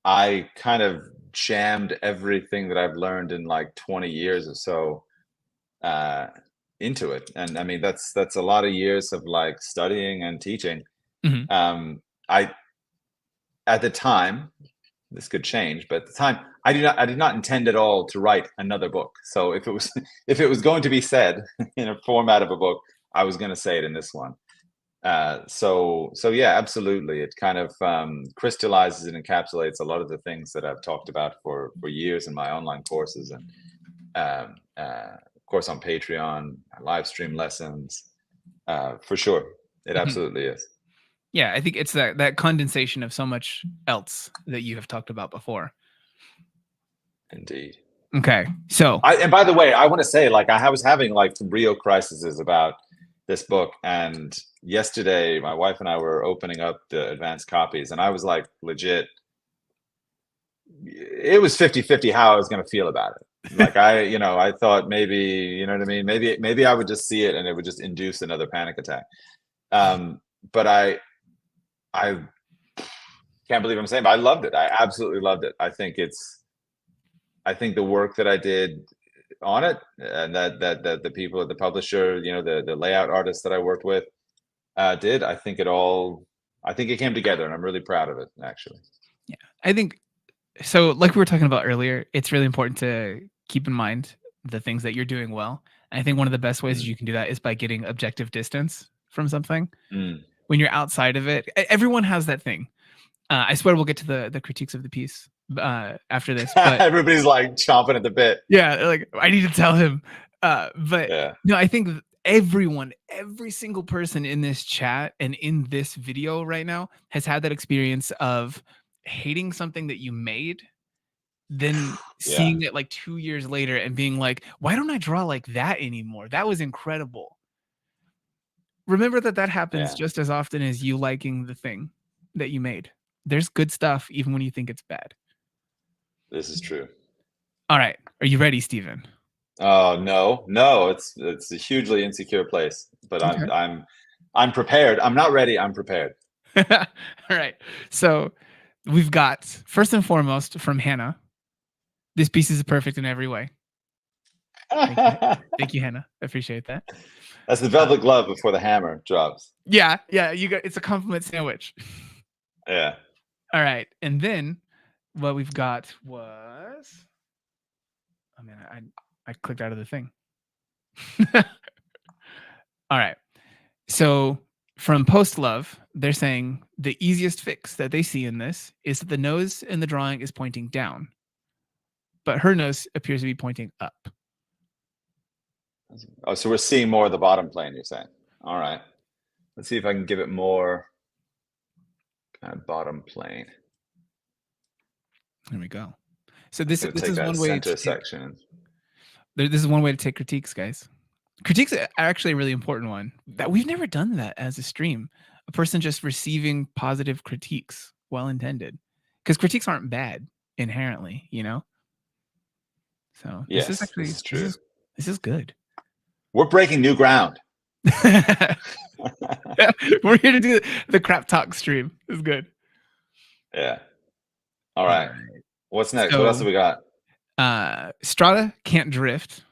I kind of jammed everything that I've learned in like 20 years or so into it. And I mean, that's a lot of years of like studying and teaching. Mm-hmm. At the time, this could change, but at the time I did not intend at all to write another book. So if it was going to be said in a format of a book, I was going to say it in this one. So yeah, absolutely. It kind of crystallizes and encapsulates a lot of the things that I've talked about for years in my online courses, and of course on Patreon, live stream lessons. For sure, it absolutely is. Yeah, I think it's that condensation of so much else that you have talked about before. Indeed. Okay, so and by the way, I want to say, like, I was having like some real crises about this book, and yesterday my wife and I were opening up the advanced copies, and I was like, legit, it was 50-50 how I was going to feel about it. Like I thought maybe, you know what I mean? Maybe I would just see it and it would just induce another panic attack. But I can't believe I'm saying, but I loved it. I absolutely loved it. I think the work that I did on it, and that the people at the publisher, the layout artists that I worked with did, I think it came together, and I'm really proud of it, actually. Yeah, I think so. Like we were talking about earlier, it's really important to keep in mind the things that you're doing well. And I think one of the best ways you can do that is by getting objective distance from something. When you're outside of it, everyone has that thing. I swear we'll get to the critiques of the piece after this. But everybody's like chomping at the bit. Yeah, like I need to tell him. No, I think every single person in this chat and in this video right now has had that experience of hating something that you made, then seeing it like 2 years later and being like, why don't I draw like that anymore? That was incredible. Remember that happens just as often as you liking the thing that you made. There's good stuff even when you think it's bad. This is true. All right. Are you ready, Steven? Oh, no. It's a hugely insecure place, but okay. I'm prepared. I'm not ready. I'm prepared. All right. So we've got, first and foremost, from Hannah, this piece is perfect in every way. Thank you, Hannah. I appreciate that. That's the velvet glove before the hammer drops. Yeah. It's a compliment sandwich. Yeah. All right. And then what we've got was, oh man, I clicked out of the thing. All right. So from Post Love, they're saying the easiest fix that they see in this is that the nose in the drawing is pointing down, but her nose appears to be pointing up. Oh, so we're seeing more of the bottom plane, you're saying? All right. Let's see if I can give it more kind of bottom plane. There we go. So this is one way to section. This is one way to take critiques, guys. Critiques are actually a really important one. That we've never done that as a stream. A person just receiving positive critiques, well intended, because critiques aren't bad inherently, So yes, this is actually this is true. This is good. We're breaking new ground. We're here to do the crap talk stream. It's good. Yeah. All right. What's next? So, what else have we got? Strata Can't Drift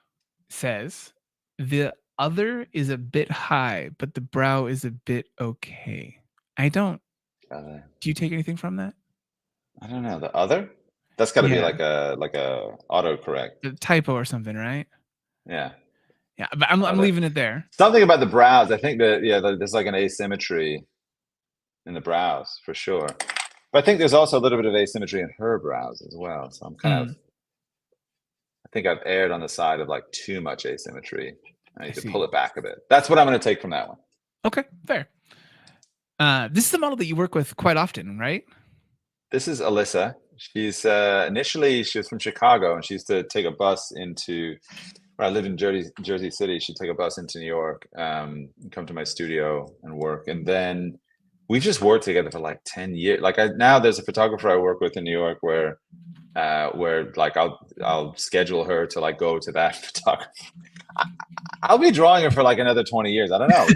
says the other is a bit high, but the brow is a bit okay. I don't. Do you take anything from that? I don't know. The other? That's got to be like a autocorrect. A typo or something, right? Yeah. Yeah, but I'm leaving it there. Something about the brows. I think that there's like an asymmetry in the brows for sure. But I think there's also a little bit of asymmetry in her brows as well. So I'm kind of, I think I've erred on the side of like too much asymmetry. I need to pull it back a bit. That's what I'm going to take from that one. Okay, fair. This is a model that you work with quite often, right? This is Alyssa. She's initially she was from Chicago, and she used to take a bus into. When I lived in Jersey City, she'd take a bus into New York, come to my studio and work, and then we've just worked together for like 10 years. Like now, there's a photographer I work with in New York where like I'll schedule her to like go to that photographer. I'll be drawing her for like another 20 years. I don't know.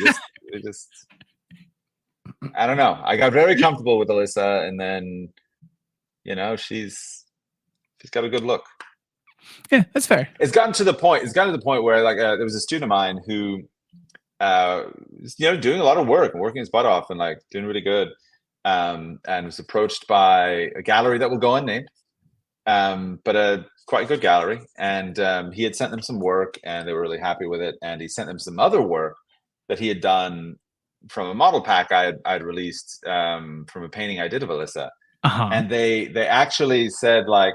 I don't know. I got very comfortable with Alyssa, and then, she's got a good look. Yeah, that's fair. It's gotten to the point where like there was a student of mine who, doing a lot of work and working his butt off and like doing really good, and was approached by a gallery that will go unnamed, but a quite good gallery, and he had sent them some work, and they were really happy with it, and he sent them some other work that he had done from a model pack I'd released from a painting I did of Alyssa, and they actually said like,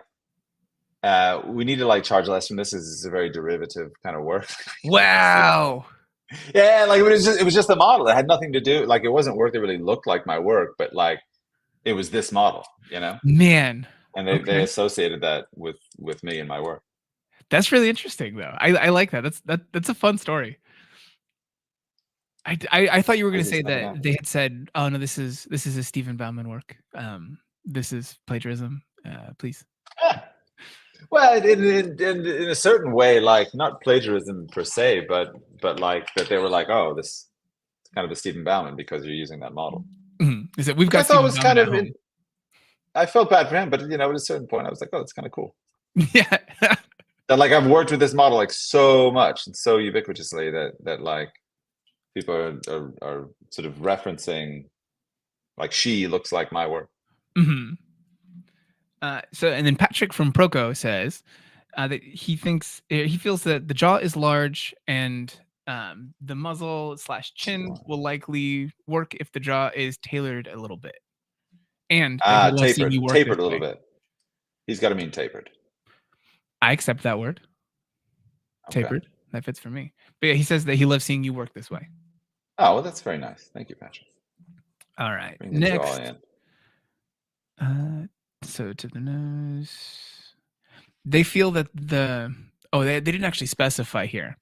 we need to like charge less from this. This is a very derivative kind of work. Wow. Yeah, like it was just a model. It had nothing to do, like it wasn't work that really looked like my work, but like it was this model, Man. And they associated that with me and my work. That's really interesting though. I like that. That's a fun story. I thought you were going to say that they had said, "Oh no, this is a Stephen Bauman work. This is plagiarism. Please." Well, in a certain way, like not plagiarism per se, but like that they were like, "Oh, this is kind of a Stephen Bauman because you're using that model." Is that we've got? I thought it was kind of. I felt bad for him, but at a certain point, I was like, "Oh, it's kind of cool." Yeah. That like I've worked with this model like so much and so ubiquitously that like people are sort of referencing like she looks like my work. Mm-hmm. And then Patrick from Proko says that he feels that the jaw is large and the muzzle / chin will likely work if the jaw is tailored a little bit. And tapered a little bit. He's got to mean tapered. I accept that word. Okay. Tapered. That fits for me. But yeah, he says that he loves seeing you work this way. Oh, well, that's very nice. Thank you, Patrick. All right. Next. So to the nose. They feel that they didn't actually specify here.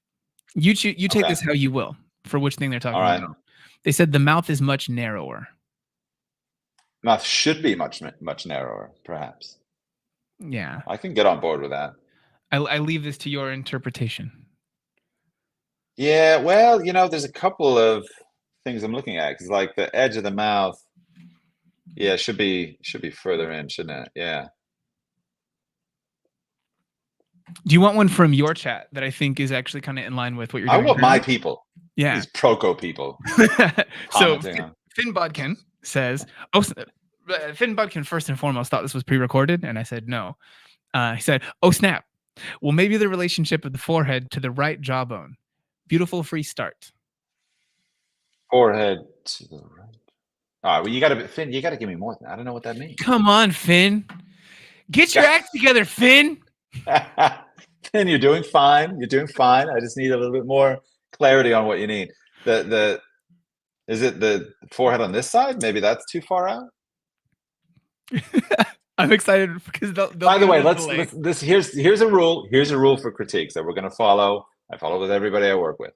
You take this how you will for which thing they're talking about. They said the mouth is much narrower. Mouth should be much narrower, perhaps. Yeah. I can get on board with that. I leave this to your interpretation. Yeah, well, there's a couple of things I'm looking at because like the edge of the mouth, yeah, should be further in, shouldn't it? Yeah. Do you want one from your chat that I think is actually kind of in line with what you're doing? I want my people. Yeah. These Proko people. So Finn Bodkin says, Finn Bodkin first and foremost thought this was pre-recorded, and I said no. He said, "Oh snap! Well, maybe the relationship of the forehead to the right jawbone. Beautiful free start." Forehead to the right. All right. Well, Finn. You got to give me more than that. I don't know what that means. Come on, Finn. Get your act together, Finn. Finn, you're doing fine. You're doing fine. I just need a little bit more clarity on what you need. Is it the forehead on this side? Maybe that's too far out. I'm excited because by the way, here's a rule. Here's a rule for critiques that we're going to follow. I follow with everybody I work with.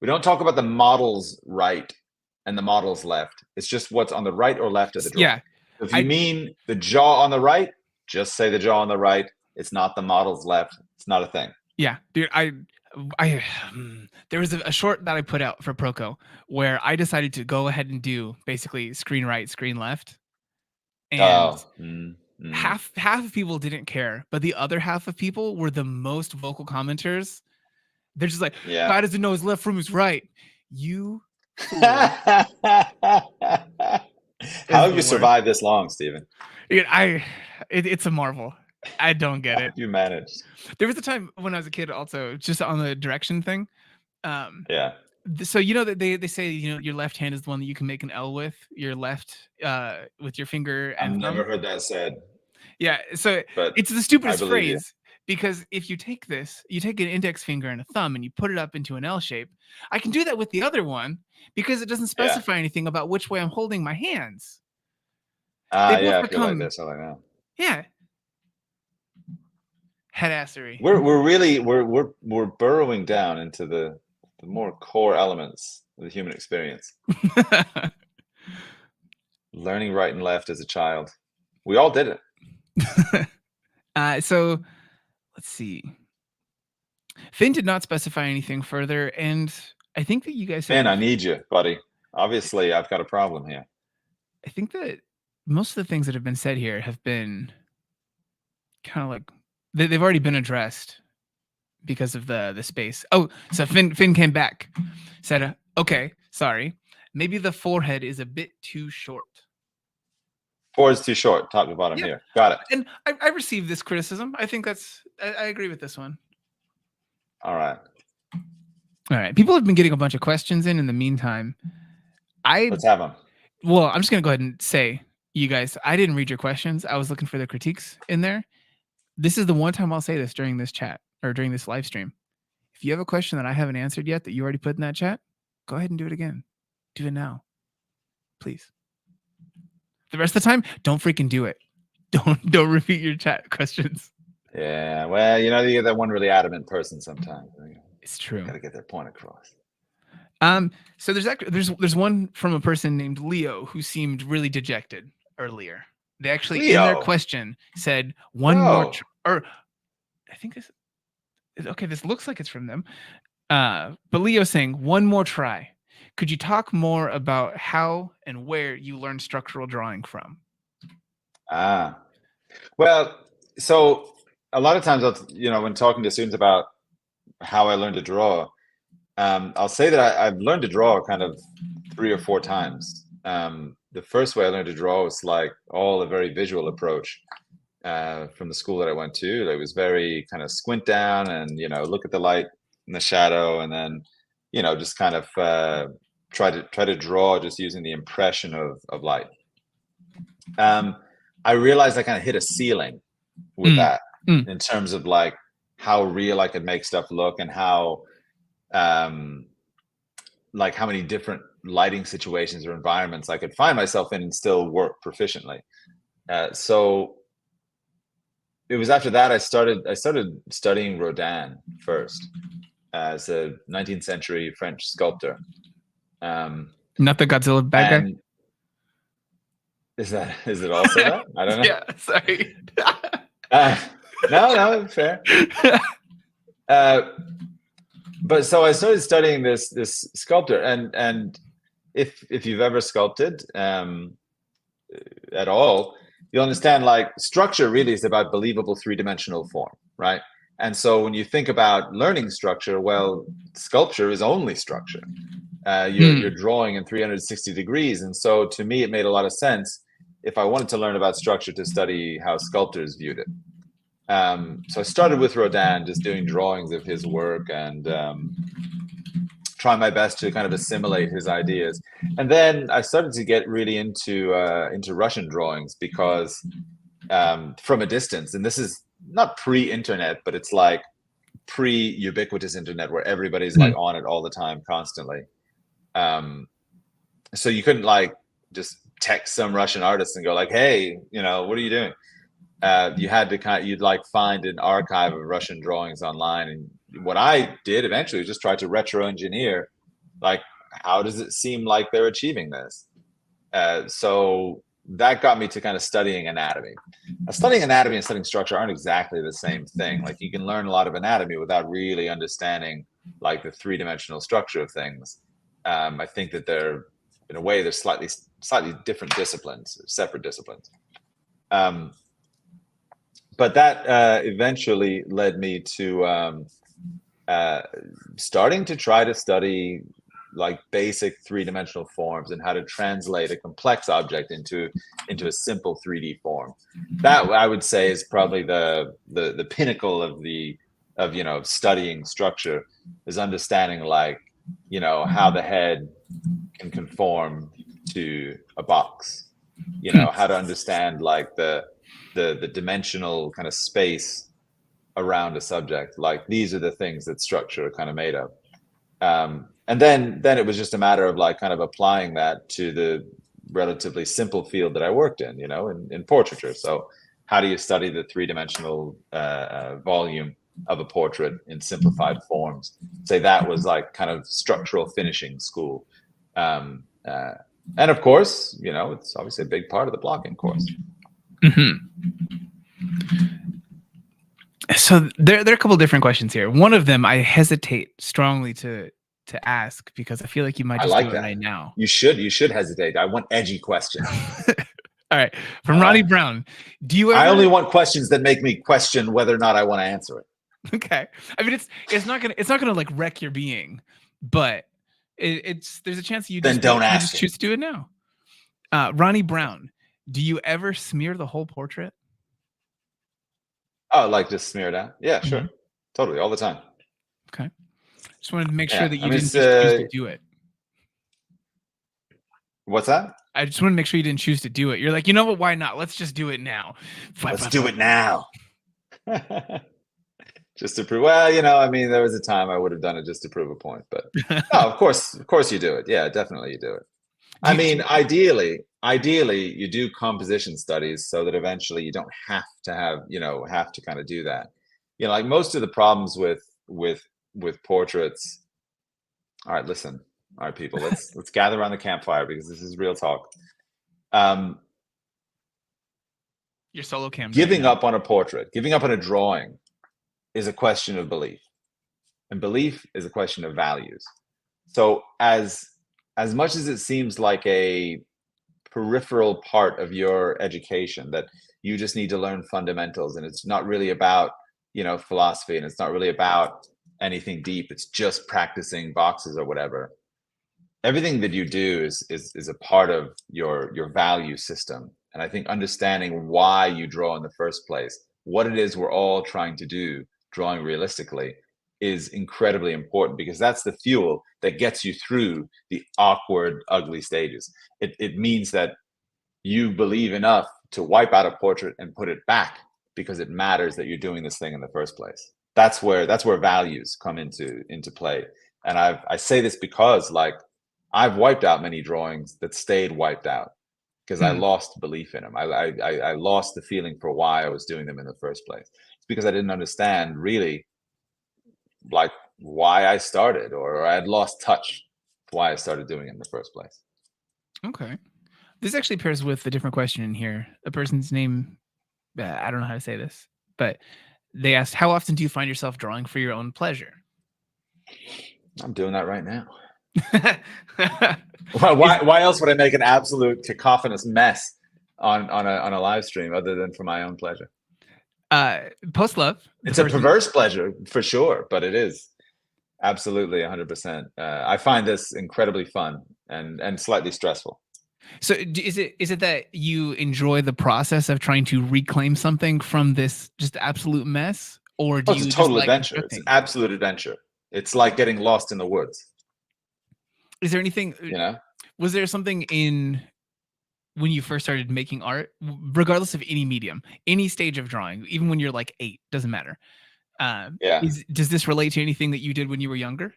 We don't talk about the model's right and the model's left. It's just what's on the right or left of the drawing. Yeah. If you mean the jaw on the right, just say the jaw on the right. It's not the model's left. It's not a thing. Yeah, dude. There was a short that I put out for Proko where I decided to go ahead and do basically screen right, screen left, and half of people didn't care, but the other half of people were the most vocal commenters. They're just like, "Guy doesn't know his left from his right." You. How have you survived this long, Stephen? It's a marvel. I don't get it. You managed. There was a time when I was a kid also, just on the direction thing. Yeah. So that they say your left hand is the one that you can make an L with. Your left with your finger. And I've never heard that said. Yeah. So it's the stupidest phrase Because if you take this, you take an index finger and a thumb and you put it up into an L shape, I can do that with the other one because it doesn't specify anything about which way I'm holding my hands. Yeah, if you like this, I like that. Yeah. Headassery. We're burrowing down into the more core elements of the human experience. Learning right and left as a child. We all did it. So let's see. Finn did not specify anything further, and I think that you guys Finn, I need you, buddy. Obviously, I've got a problem here. I think that most of the things that have been said here have been kind of like they've already been addressed because of the space. Oh, so Finn came back, said, okay, sorry, maybe the forehead is a bit too short. 4 is too short, top to bottom here. Got it. And I received this criticism. I think I agree with this one. All right. People have been getting a bunch of questions in the meantime. Let's have them. Well, I'm just going to go ahead and say, you guys, I didn't read your questions. I was looking for the critiques in there. This is the one time I'll say this during this chat or during this live stream. If you have a question that I haven't answered yet that you already put in that chat, go ahead and do it again. Do it now. Please. The rest of the time, don't freaking do it. Don't repeat your chat questions. Yeah, well, you get that one really adamant person sometimes. It's true. Got to get their point across. So there's one from a person named Leo who seemed really dejected earlier. They actually in their question said one more, or I think this. Okay, this looks like it's from them. But Leo's saying one more try. Could you talk more about how and where you learned structural drawing from? Well, so a lot of times, when talking to students about how I learned to draw, I'll say that I've learned to draw kind of 3 or 4 times. The first way I learned to draw was like all a very visual approach from the school that I went to. It was very kind of squint down and, look at the light and the shadow, and then, just kind of try to draw just using the impression of light. I realized I kind of hit a ceiling with that in terms of like how real I could make stuff look and how like how many different lighting situations or environments I could find myself in and still work proficiently. So it was after that I started studying Rodin first as a 19th century French sculptor. Not the Godzilla bad guy? Is it also that? I don't know. Yeah, sorry. No, fair. But so I started studying this sculptor, and if you've ever sculpted at all, you'll understand like structure really is about believable 3-dimensional form, right? And so when you think about learning structure, well, sculpture is only structure. You're drawing in 360 degrees, and so to me it made a lot of sense if I wanted to learn about structure to study how sculptors viewed it. So I started with Rodin, just doing drawings of his work and trying my best to kind of assimilate his ideas. And then I started to get really into Russian drawings because from a distance, and this is not pre-internet, but it's like pre-ubiquitous internet where everybody's like on it all the time, constantly. So you couldn't like just text some Russian artist and go like, hey, what are you doing? You had to you'd like find an archive of Russian drawings online. And what I did eventually was just try to retro engineer, like, how does it seem like they're achieving this? So that got me to kind of studying anatomy. Now, studying anatomy and studying structure aren't exactly the same thing. Like you can learn a lot of anatomy without really understanding like the 3-dimensional structure of things. I think that they're, in a way, they're slightly different disciplines, separate disciplines. But that eventually led me to starting to try to study like basic 3-dimensional forms and how to translate a complex object into a simple 3D form. That I would say is probably the pinnacle of studying structure, is understanding like how the head can conform to a box. How to understand like the dimensional kind of space around a subject. Like, these are the things that structure are kind of made of. And then it was just a matter of like kind of applying that to the relatively simple field that I worked in, in portraiture. So how do you study the three-dimensional volume of a portrait in simplified forms? Say that was like kind of structural finishing school. And of course, it's obviously a big part of the blocking course. Mm-hmm. So there are a couple different questions here. One of them I hesitate strongly to ask because I feel like you might just do it right now. You should hesitate. I want edgy questions. All right. From Ronnie Brown. Do you ever... I only want questions that make me question whether or not I want to answer it. Okay. I mean, it's not gonna like wreck your being, but there's a chance you just choose to do it now. Ronnie Brown, do you ever smear the whole portrait? Oh, like just smear it out? Yeah, sure. Mm-hmm. Totally, all the time. Okay. Just wanted to make sure that you didn't just choose to do it. What's that? I just want to make sure you didn't choose to do it. You're like, you know what? Why not? Let's just do it now. Let's do it now. Just to prove. Well, there was a time I would have done it just to prove a point, but no, of course you do it. Yeah, definitely you do it. I mean, ideally, you do composition studies so that eventually you don't have to have to kind of do that. Like most of the problems with portraits. All right, listen. All right, people, let's gather around the campfire because this is real talk. Your solo cam. Giving up on a portrait, giving up on a drawing is a question of belief. And belief is a question of values. So as much as it seems like a peripheral part of your education that you just need to learn fundamentals and it's not really about, philosophy and it's not really about anything deep, it's just practicing boxes or whatever. Everything that you do is a part of your value system. And I think understanding why you draw in the first place, what it is we're all trying to do, drawing realistically, is incredibly important because that's the fuel that gets you through the awkward, ugly stages. It means that you believe enough to wipe out a portrait and put it back because it matters that you're doing this thing in the first place. That's where values come into play. And I say this because like I've wiped out many drawings that stayed wiped out because I lost belief in them. I lost the feeling for why I was doing them in the first place. It's because I didn't understand really like why I started, or I had lost touch why I started doing it in the first place. Okay. This actually pairs with a different question in here. A person's name, I don't know how to say this, but they asked, how often do you find yourself drawing for your own pleasure? I'm doing that right now. Why else would I make an absolute cacophonous mess on a live stream other than for my own pleasure? Post love. It's a perverse pleasure for sure, but it is absolutely 100%. I find this incredibly fun and slightly stressful. So is it that you enjoy the process of trying to reclaim something from this just absolute mess, or do you? It's a total adventure. It's an absolute adventure. It's like getting lost in the woods. Is there anything? Was there something in when you first started making art, regardless of any medium, any stage of drawing, even when you're like 8, doesn't matter. Does this relate to anything that you did when you were younger?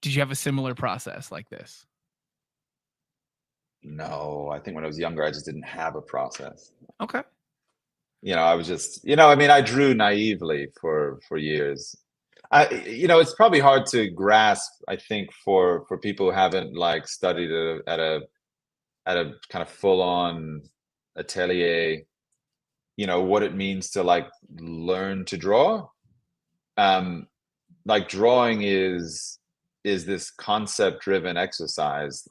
Did you have a similar process like this? No, I think when I was younger, I just didn't have a process. Okay. I was just, I drew naively for years. It's probably hard to grasp, I think, for people who haven't like studied at a kind of full-on atelier, what it means to like learn to draw. Like drawing is this concept-driven exercise,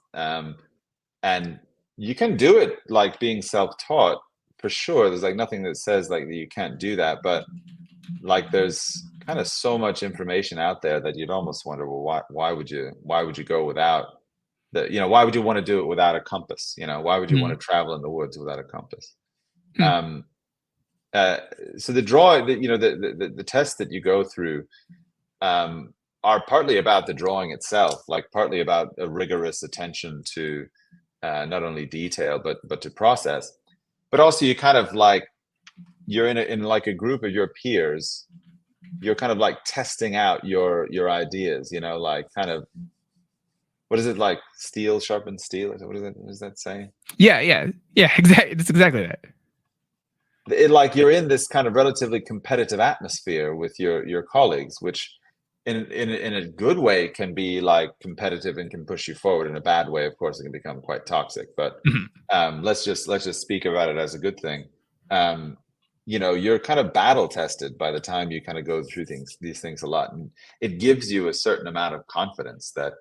and you can do it like being self-taught for sure. There's like nothing that says like that you can't do that, but like there's kind of so much information out there that you'd almost wonder, well, why would you go without why would you want to do it without a compass? Why would you want to travel in the woods without a compass? So the drawing, the tests that you go through are partly about the drawing itself, like partly about a rigorous attention to not only detail but to process, but also you kind of like you're in like a group of your peers, you're kind of like testing out your ideas, you know, like kind of, what is it, like steel sharpens steel? What does that say? Yeah, exactly. It's exactly that. Like you're in this kind of relatively competitive atmosphere with your colleagues, which in a good way can be like competitive and can push you forward. In a bad way, of course, it can become quite toxic. But let's just speak about it as a good thing. You know, you're kind of battle tested by the time you kind of go through these things a lot, and it gives you a certain amount of confidence that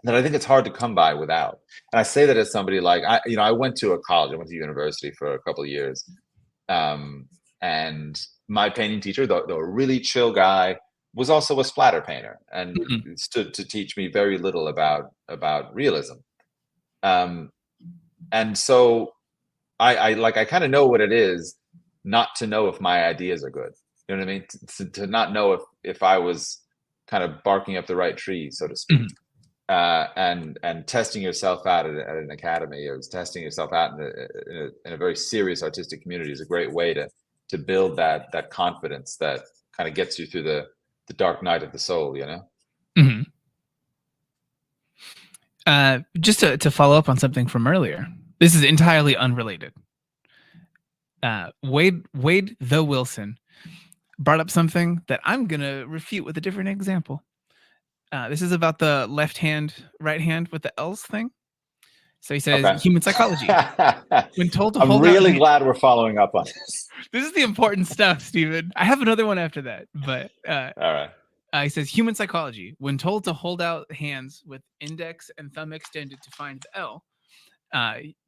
that I think it's hard to come by without. And I say that as somebody like, I went to university for a couple of years. And my painting teacher, though a really chill guy, was also a splatter painter and stood to teach me very little about realism. And so I kind of know what it is not to know if my ideas are good. You know what I mean? To not know if I was kind of barking up the right tree, so to speak. And testing yourself out at an academy, or testing yourself out in a very serious artistic community is a great way to build that confidence that kind of gets you through the dark night of the soul, you know? Just to follow up on something from earlier, this is entirely unrelated. Wade the Wilson brought up something that I'm gonna refute with a different example. This is about the left hand, right hand with the L's thing. So he says, human psychology. When told to hold I'm really glad we're following up on this. This is the important stuff, Stephen. I have another one after that, but all right. He says, human psychology. When told to hold out hands with index and thumb extended to find the L,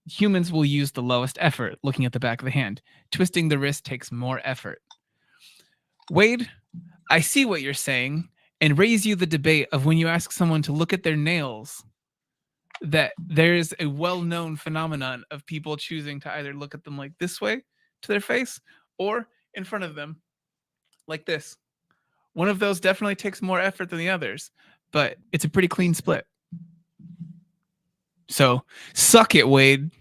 humans will use the lowest effort, looking at the back of the hand. Twisting the wrist takes more effort. Wade, I see what you're saying, and raise you the debate of when you ask someone to look at their nails, that there's a well-known phenomenon of people choosing to either look at them like this way to their face or in front of them like this. One of those definitely takes more effort than the others, but it's a pretty clean split. So suck it, Wade.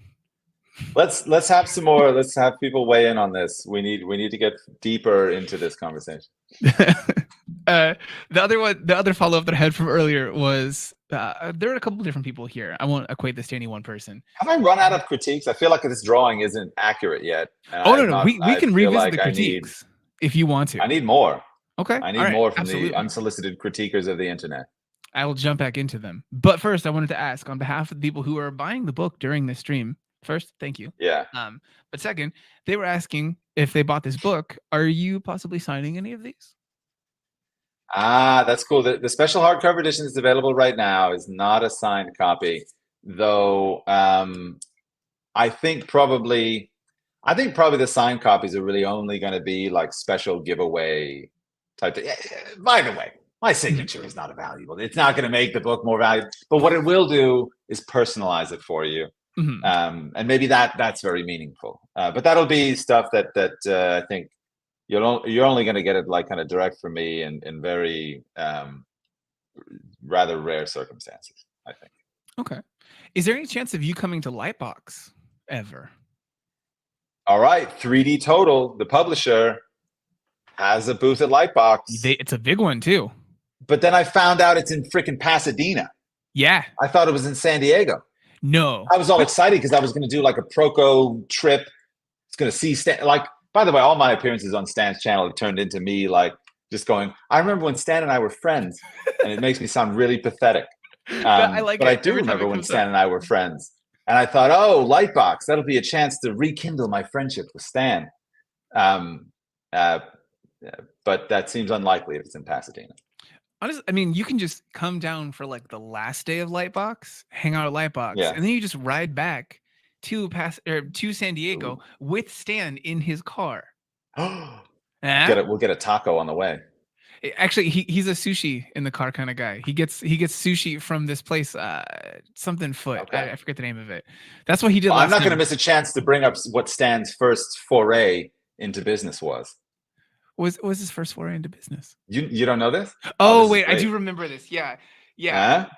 Let's have some more. Let's have people weigh in on this. We need to get deeper into this conversation. The other follow-up that I had from earlier was there are a couple of different people here. I won't equate this to any one person. Have I run out of critiques? I feel like this drawing isn't accurate yet. Oh no, we can revisit the critiques if you want to. I need more. Okay. I need more from the unsolicited critiquers of the internet. I will jump back into them. But first, I wanted to ask, on behalf of the people who are buying the book during this stream, first, thank you. Yeah. But second, they were asking if they bought this book, are you possibly signing any of these? That's cool. The special hardcover edition is available right now. Is not a signed copy, though. I think probably the signed copies are really only going to be like special giveaway type thing. By the way, my signature is not valuable. It's not going to make the book more valuable, but what it will do is personalize it for you. And maybe that's very meaningful. But that'll be stuff that I think you're only going to get it like kind of direct from me in very rather rare circumstances, I think. Okay. Is there any chance of you coming to Lightbox ever? All right, 3D Total, the publisher, has a booth at Lightbox. It's a big one too. But then I found out it's in freaking Pasadena. Yeah. I thought it was in San Diego. No. I was all excited because I was going to do like a Proko trip. It's going to see Stan. Like, by the way, all my appearances on Stan's channel have turned into me like just going, I remember when Stan and I were friends, and it makes me sound really pathetic. But I do remember when Stan and I were friends. And I thought, oh, Lightbox, that'll be a chance to rekindle my friendship with Stan. But that seems unlikely if it's in Pasadena. Honestly, I mean, you can just come down for like the last day of Lightbox, hang out at Lightbox, and then you just ride back to San Diego with Stan in his car. We'll get a taco on the way. Actually, he's a sushi in the car kind of guy. He gets sushi from this place, something Foot. Okay. I forget the name of it. That's what he did. I'm not going to miss a chance to bring up what Stan's first foray into business was. What was his first foray into business? You don't know this? Oh, wait, I do remember this. Yeah. He had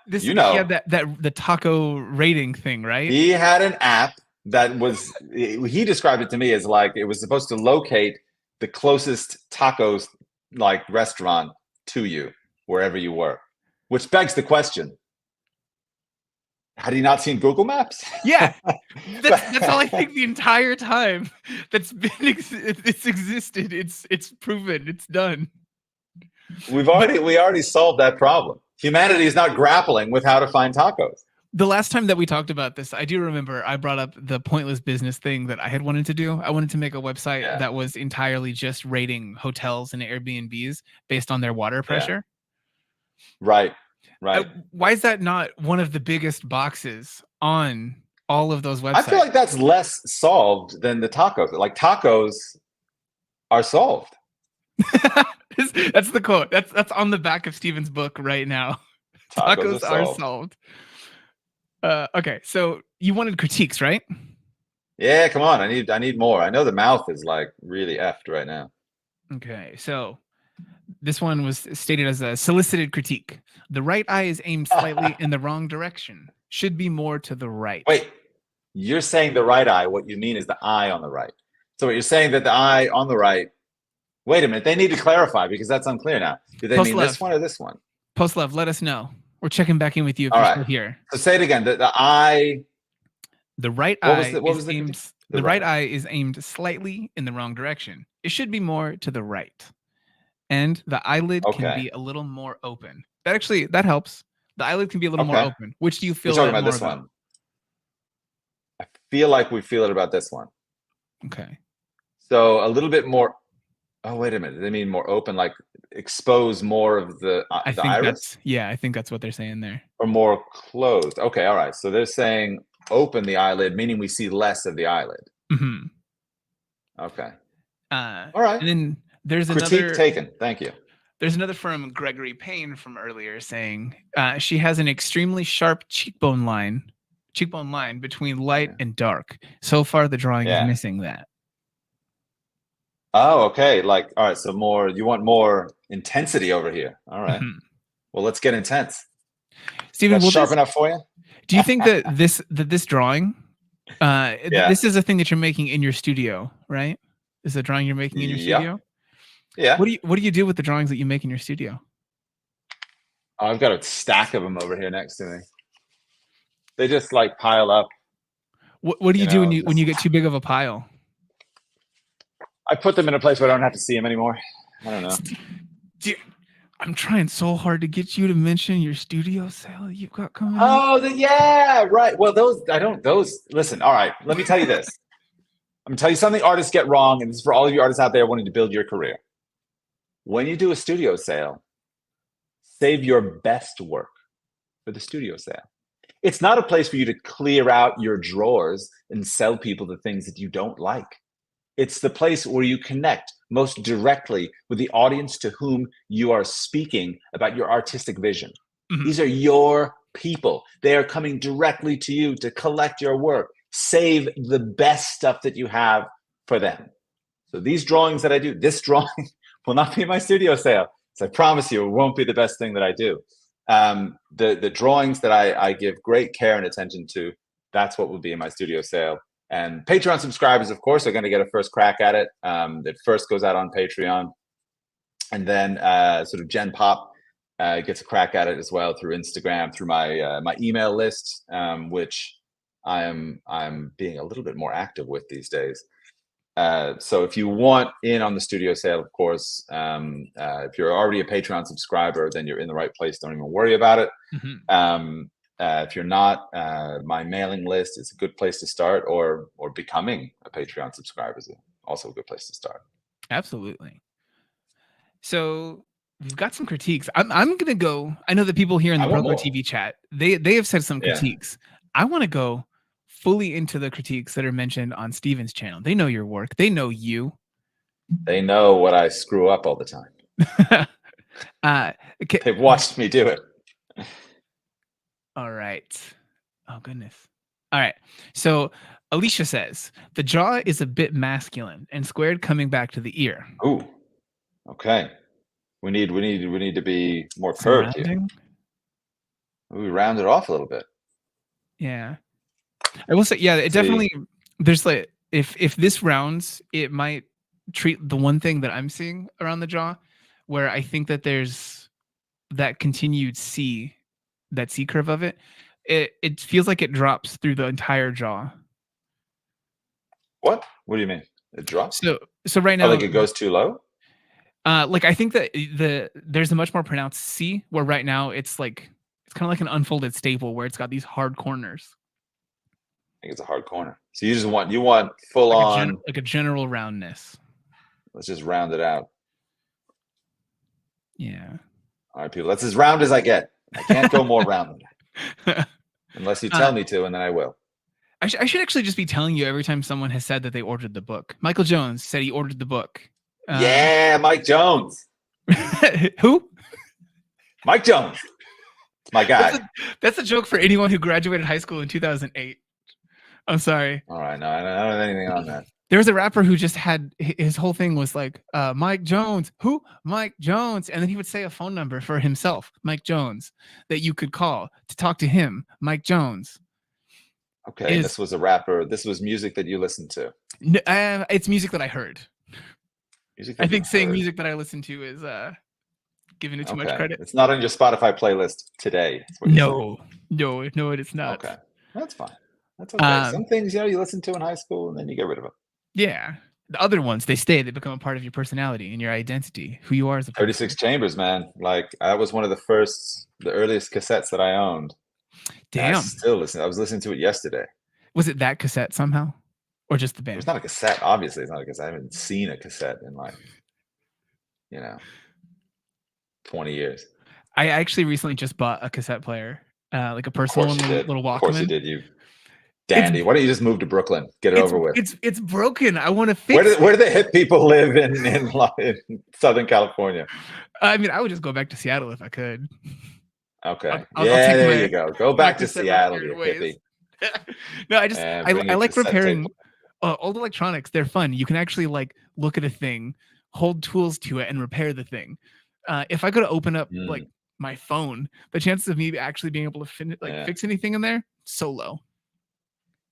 the taco rating thing, right? He had an app that was, he described it to me as like it was supposed to locate the closest tacos like restaurant to you wherever you were, which begs the question: had he not seen Google Maps? Yeah, that's all I think the entire time. That's been it's existed. It's proven. It's done. We already solved that problem. Humanity is not grappling with how to find tacos. The last time that we talked about this, I do remember I brought up the pointless business thing that I had wanted to do. I wanted to make a website that was entirely just rating hotels and Airbnbs based on their water pressure. Right. Why is that not one of the biggest boxes on all of those websites? I feel like that's less solved than the tacos. Like tacos are solved. That's the quote. That's on the back of Steven's book right now. Tacos are solved. Okay, so you wanted critiques, right? Yeah, come on. I need more. I know the mouth is like really effed right now. Okay, so this one was stated as a solicited critique. The right eye is aimed slightly in the wrong direction. Should be more to the right. Wait, you're saying the right eye. What you mean is the eye on the right. So what you're saying that the eye on the right. Wait a minute. They need to clarify because that's unclear now. Do they mean this one or this one? Post love. Let us know. We're checking back in with you if you're still here. So say it again. The eye. The right eye. The right eye is aimed slightly in the wrong direction. It should be more to the right, and the eyelid can be a little more open. That helps. The eyelid can be a little more open. Which do you feel? We're talking about this one. I feel like we feel it about this one. Okay. So a little bit more. Oh, wait a minute. They mean more open, like expose more of the iris? I think that's what they're saying there. Or more closed. Okay, all right. So they're saying open the eyelid, meaning we see less of the eyelid. Mm-hmm. Okay. All right. And then there's critique taken. Thank you. There's another from Gregory Payne from earlier saying she has an extremely sharp cheekbone line between light and dark. So far, the drawing is missing that. Oh, okay. Like, all right. So you want more intensity over here. All right. Mm-hmm. Well, let's get intense. Steven, sharp enough for you? Do you think that this drawing, this is a thing that you're making in your studio, right? Is the drawing you're making in your studio? Yeah. What do you do with the drawings that you make in your studio? Oh, I've got a stack of them over here next to me. They just like pile up. What do you do when you get too big of a pile? I put them in a place where I don't have to see them anymore. I don't know. Dude, I'm trying so hard to get you to mention your studio sale you've got coming. Oh, right. Well, listen, all right, let me tell you this. I'm going to tell you something artists get wrong, and this is for all of you artists out there wanting to build your career. When you do a studio sale, save your best work for the studio sale. It's not a place for you to clear out your drawers and sell people the things that you don't like. It's the place where you connect most directly with the audience to whom you are speaking about your artistic vision. Mm-hmm. These are your people. They are coming directly to you to collect your work. Save the best stuff that you have for them. So these drawings that I do, this drawing will not be my studio sale. So I promise you, it won't be the best thing that I do. The drawings that I give great care and attention to, that's what will be in my studio sale. And Patreon subscribers, of course, are going to get a first crack at it. It first goes out on Patreon. And then sort of Gen Pop gets a crack at it as well through Instagram, through my email list, which I'm being a little bit more active with these days. So if you want in on the studio sale, of course, if you're already a Patreon subscriber, then you're in the right place. Don't even worry about it. Mm-hmm. If you're not, my mailing list is a good place to start, or becoming a Patreon subscriber is also a good place to start. Absolutely. So we've got some critiques. I'm going to go. I know that people here in the Proko TV chat, they have said some critiques. I want to go fully into the critiques that are mentioned on Steven's channel. They know your work. They know you. They know what I screw up all the time. They've watched me do it. All right. Oh, goodness. All right. So Alicia says, the jaw is a bit masculine and squared coming back to the ear. Ooh. Okay. We need to be more curved here. We round it off a little bit. Yeah. I will say, it definitely, there's like if this rounds, it might treat the one thing that I'm seeing around the jaw, where I think that there's that continued that C curve of it. It feels like it drops through the entire jaw. What do you mean? It drops? So right now, like it goes too low? Like I think that there's a much more pronounced C, where right now it's kind of like an unfolded staple where it's got these hard corners. I think it's a hard corner. So you want full on like a general roundness. Let's just round it out. Yeah. All right, people. That's as round as I get. I can't go more round than that. Unless you tell me to, and then I will. I should actually just be telling you every time someone has said that they ordered the book. Michael Jones said he ordered the book. Yeah, Mike Jones. Who? Mike Jones. It's my guy. That's a joke for anyone who graduated high school in 2008. I'm sorry. All right, no, I don't have anything on that. There was a rapper who just had his whole thing was like, Mike Jones. Who? Mike Jones. And then he would say a phone number for himself, Mike Jones, that you could call to talk to him, Mike Jones. Okay, this was a rapper. This was music that you listened to. It's music that I heard. I think saying music that I listened to is giving it too much credit. It's not on your Spotify playlist today. No, it is not. Okay, that's fine. That's okay. Some things, you listen to in high school and then you get rid of them. Yeah. The other ones, they stay. They become a part of your personality and your identity, who you are as a person. 36 Chambers, man. Like, that was one of the earliest cassettes that I owned. Damn. I still listen. I was listening to it yesterday. Was it that cassette somehow? Or just the band? It's not a cassette. Obviously, it's not a cassette. I haven't seen a cassette in 20 years. I actually recently just bought a cassette player, like a personal little Walkman. Of course you did, you dandy. Why don't you just move to Brooklyn? Get it over with. It's broken. I want to fix it. Where do the hip people live in Southern California? I mean, I would just go back to Seattle if I could. Okay. There you go. Go back to Seattle, you hippie. No, I like repairing old electronics. They're fun. You can actually look at a thing, hold tools to it, and repair the thing. If I go to open up my phone, the chances of me actually being able to fix anything in there, so low.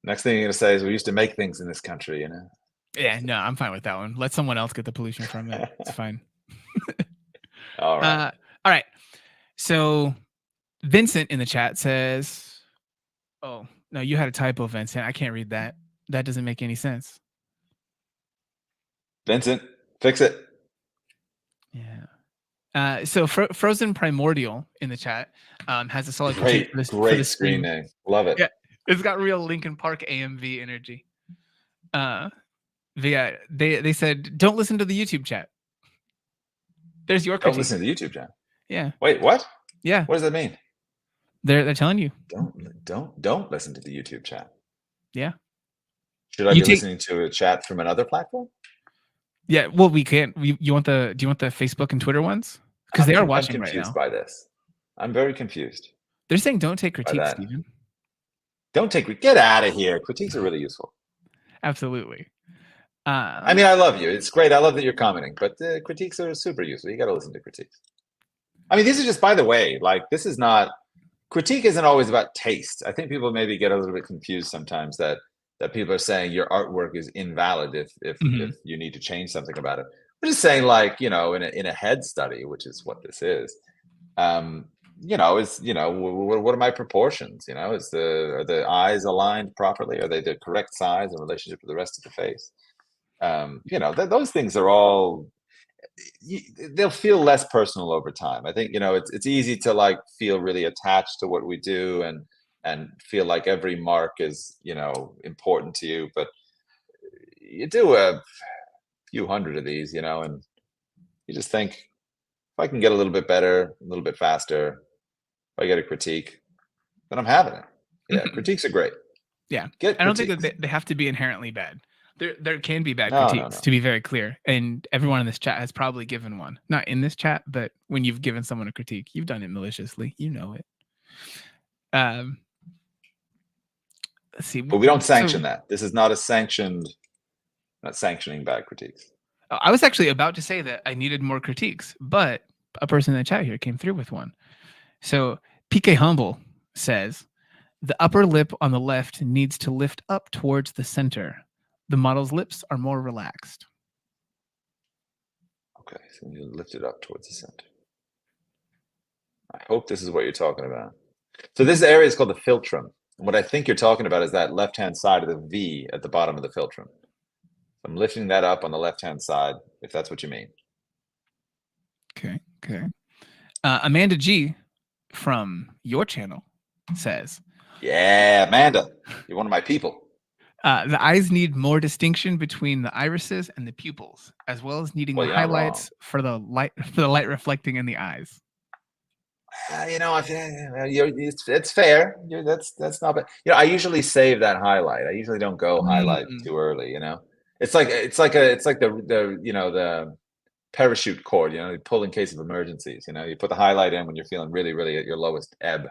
Next thing you're gonna say is we used to make things in this country, Yeah, no, I'm fine with that one. Let someone else get the pollution from it. It's fine. All right. All right. So Vincent in the chat says, "Oh no, you had a typo, Vincent. I can't read that. That doesn't make any sense." Vincent, fix it. Yeah. So Frozen Primordial in the chat has a solid great screen name. Love it. Yeah. It's got real Linkin Park AMV energy. Yeah, they said don't listen to the YouTube chat. There's your critique. Don't listen to the YouTube chat. Yeah. Wait, what? Yeah. What does that mean? They're telling you. Don't listen to the YouTube chat. Yeah. Should I be listening to a chat from another platform? Yeah. Well, we can't. Do you want the Facebook and Twitter ones? Because they are watching right now. I'm confused by this. I'm very confused. They're saying don't take critiques, Stephen. Get out of here. Critiques are really useful. Absolutely. I mean, I love you. It's great. I love that you're commenting, but the critiques are super useful. You got to listen to critiques. I mean, this is just, by the way, this is not, critique isn't always about taste. I think people maybe get a little bit confused sometimes that people are saying your artwork is invalid if you need to change something about it. We're just saying, in a head study, which is what this is, what are my proportions? Are the eyes aligned properly? Are they the correct size in relationship to the rest of the face? Those things are all, they'll feel less personal over time. I think, it's easy to feel really attached to what we do and feel like every mark is, important to you, but you do a few hundred of these, and you just think, if I can get a little bit better, a little bit faster, if I get a critique, then I'm having it. Yeah, critiques are great. Yeah, I don't think that they have to be inherently bad. There can be bad critiques, to be very clear. And everyone in this chat has probably given one. Not in this chat, but when you've given someone a critique, you've done it maliciously. You know it. Let's see. But we don't sanction that. This is not not sanctioning bad critiques. I was actually about to say that I needed more critiques, but a person in the chat here came through with one. So PK Humble says, The upper lip on the left needs to lift up towards the center. The model's lips are more relaxed. Okay, so you lift it up towards the center. I hope this is what you're talking about. So this area is called the philtrum. And what I think you're talking about is that left-hand side of the V at the bottom of the philtrum. I'm lifting that up on the left-hand side, if that's what you mean. Okay. Amanda G from your channel says, yeah, Amanda, you're one of my people. The eyes need more distinction between the irises and the pupils, as well as needing the highlights for the light reflecting in the eyes. It's fair. That's not bad. I usually save that highlight. I usually don't go highlight too early. It's like the parachute cord. You pull in case of emergencies. You put the highlight in when you're feeling really, really at your lowest ebb.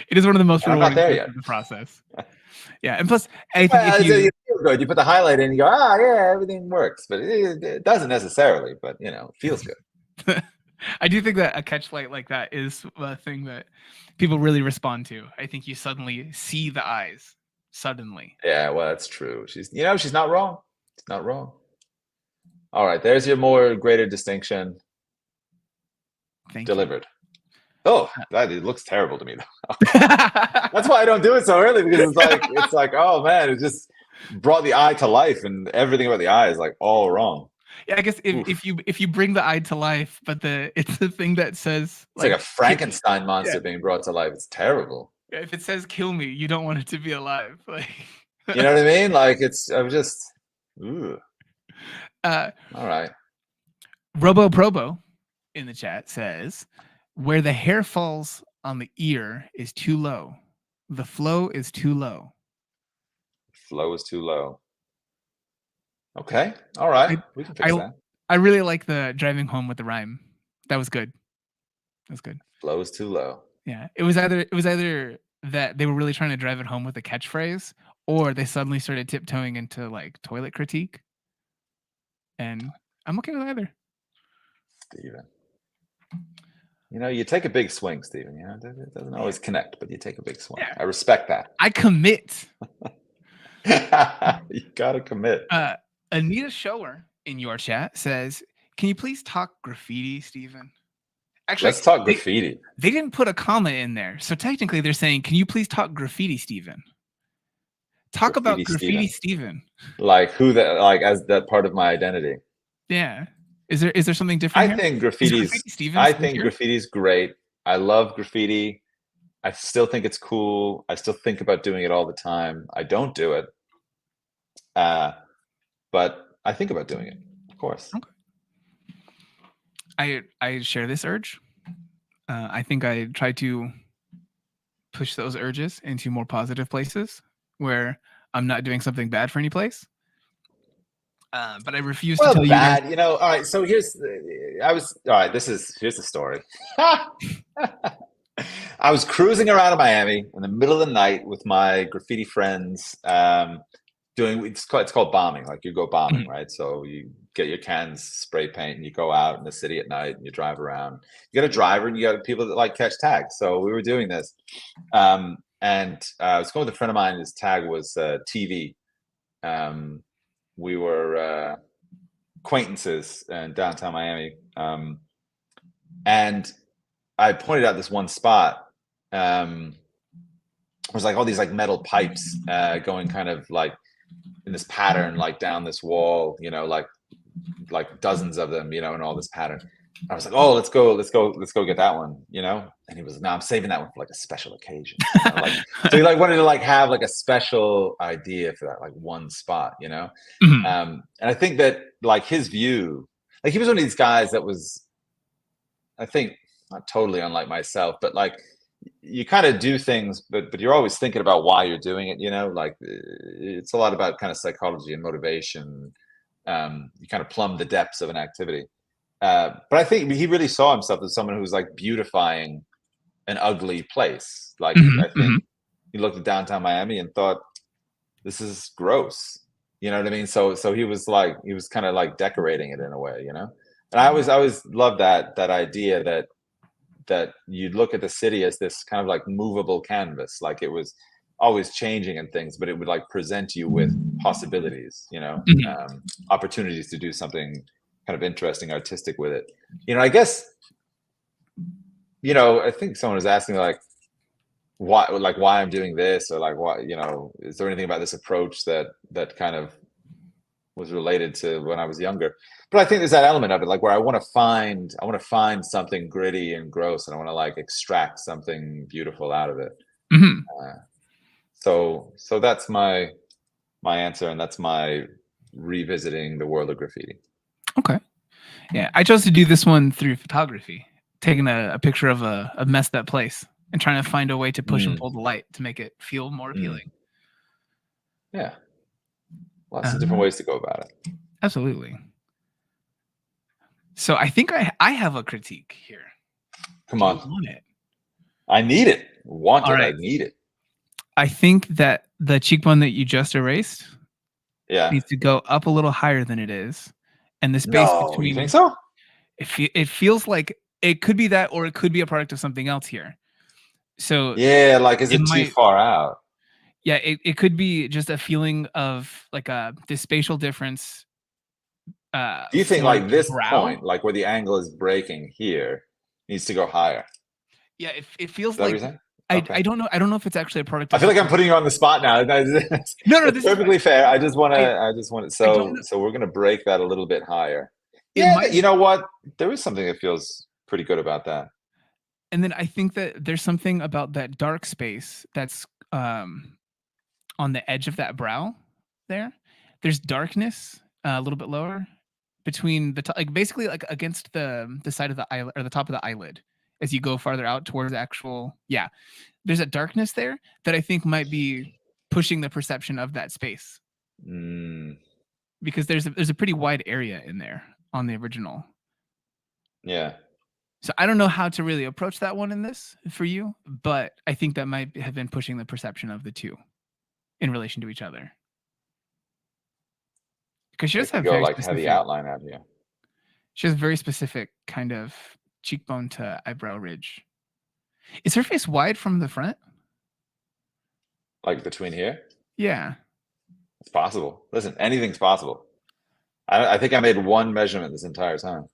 It is one of the most rewarding parts of the process. Yeah, and plus, I think you feel good. You put the highlight in, you go, yeah, everything works, but it doesn't necessarily. But it feels good. I do think that a catch light like that is a thing that people really respond to. I think you suddenly see the eyes. Suddenly. Yeah, well, that's true. She's not wrong. It's not wrong. All right, there's your more greater distinction. Thank delivered. You. Oh, it looks terrible to me though. That's why I don't do it so early, because it's like, oh man, it just brought the eye to life, and everything about the eye is like all wrong. Yeah, I guess if you bring the eye to life, but it's the thing that says it's like a Frankenstein monster being brought to life. It's terrible. Yeah, if it says "kill me," you don't want it to be alive. You know what I mean? I'm just. Ooh. All right. Robo Probo in the chat says, where the hair falls on the ear is too low. The flow is too low. Flow is too low. Okay. All right. We can fix that. I really like the driving home with the rhyme. That was good. Flow is too low. Yeah. It was either that they were really trying to drive it home with a catchphrase, or they suddenly started tiptoeing into like toilet critique. And I'm okay with either. Steven. You take a big swing, Steven. It doesn't always connect, but you take a big swing. Yeah. I respect that. I commit. You gotta commit. Anita Shower in your chat says, "Can you please talk graffiti, Steven?" Actually, let's talk graffiti. They didn't put a comma in there, so technically they're saying, "Can you please talk graffiti, Steven?" Talk about graffiti, Steven. Like who that? Like as that part of my identity. Yeah. Is there something different? I think graffiti's great. I love graffiti. I still think it's cool. I still think about doing it all the time. I don't do it. But I think about doing it, of course. Okay. I share this urge. I think I try to push those urges into more positive places where I'm not doing something bad for any place. But I refuse to tell bad, you. All right. So here's the story. I was cruising around in Miami in the middle of the night with my graffiti friends, it's called bombing. Like you go bombing, right? So you get your cans, spray paint, and you go out in the city at night and you drive around. You got a driver and you got people that like catch tags. So we were doing this, and I was going with a friend of mine. His tag was TV. We were acquaintances in downtown Miami, and I pointed out this one spot. It was like all these like metal pipes going kind of like in this pattern, like down this wall, like dozens of them, and all this pattern. I was like, oh, let's go get that one, And he was like, no, I'm saving that one for like a special occasion. So he like wanted to like have like a special idea for that like one spot, And I think that like his view, like he was one of these guys that was, I think, not totally unlike myself, but like you kind of do things, but you're always thinking about why you're doing it, like it's a lot about kind of psychology and motivation. You kind of plumb the depths of an activity. But I think he really saw himself as someone who was like beautifying an ugly place. Like I think he looked at downtown Miami and thought, this is gross. You know what I mean? So he was kind of like decorating it in a way, And I always loved that idea that that you'd look at the city as this kind of like movable canvas, like it was always changing and things, but it would like present you with possibilities, opportunities to do something kind of interesting, artistic with it. I guess, I think someone was asking like why I'm doing this, or like why, is there anything about this approach that kind of was related to when I was younger? But I think there's that element of it, like where I want to find something gritty and gross, and I want to like extract something beautiful out of it. So that's my answer, and that's my revisiting the world of graffiti. Okay. Yeah, I chose to do this one through photography, taking a picture of a messed up place and trying to find a way to push and pull the light to make it feel more appealing. Yeah. Lots of different ways to go about it. Absolutely. So I think I have a critique here. Come on. I need it. I need it. I think that the cheekbone that you just erased needs to go up a little higher than it is. And the space between... You think so? It feels like it could be that, or it could be a product of something else here. So yeah, like is it too far out? Yeah, it could be just a feeling of like this spatial difference. Do you think like this point, like where the angle is breaking here, needs to go higher? Yeah, it feels like I don't know. I don't know if it's actually a product. I feel like I'm putting you on the spot now. No, this is perfectly fair. I just want it. So we're gonna break that a little bit higher. You know what? There is something that feels pretty good about that. And then I think that there's something about that dark space that's on the edge of that brow there. There's darkness a little bit lower between the like basically like against the side of the eyelid, or the top of the eyelid, as you go farther out towards the actual there's a darkness there that I think might be pushing the perception of that space. Because there's a pretty wide area in there on the original. Yeah. So I don't know how to really approach that one in this for you, but I think that might have been pushing the perception of the two in relation to each other. Because she does have very like heavy outline out here. She has very specific kind of cheekbone to eyebrow ridge. Is her face wide from the front? Like between here? Yeah. It's possible. Listen, anything's possible. I think I made one measurement this entire time.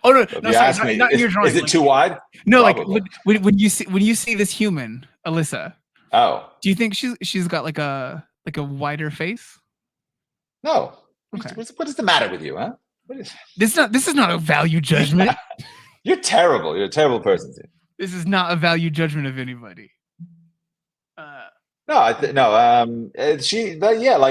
Oh no! So sorry, not in your drawing. Is it too wide? No, probably. Like when you see this human, Alyssa. Oh. Do you think she's got like a wider face? No. Okay. What is the matter with you, huh? This is not a value judgment. You're terrible. You're a terrible person. This is not a value judgment of anybody. Like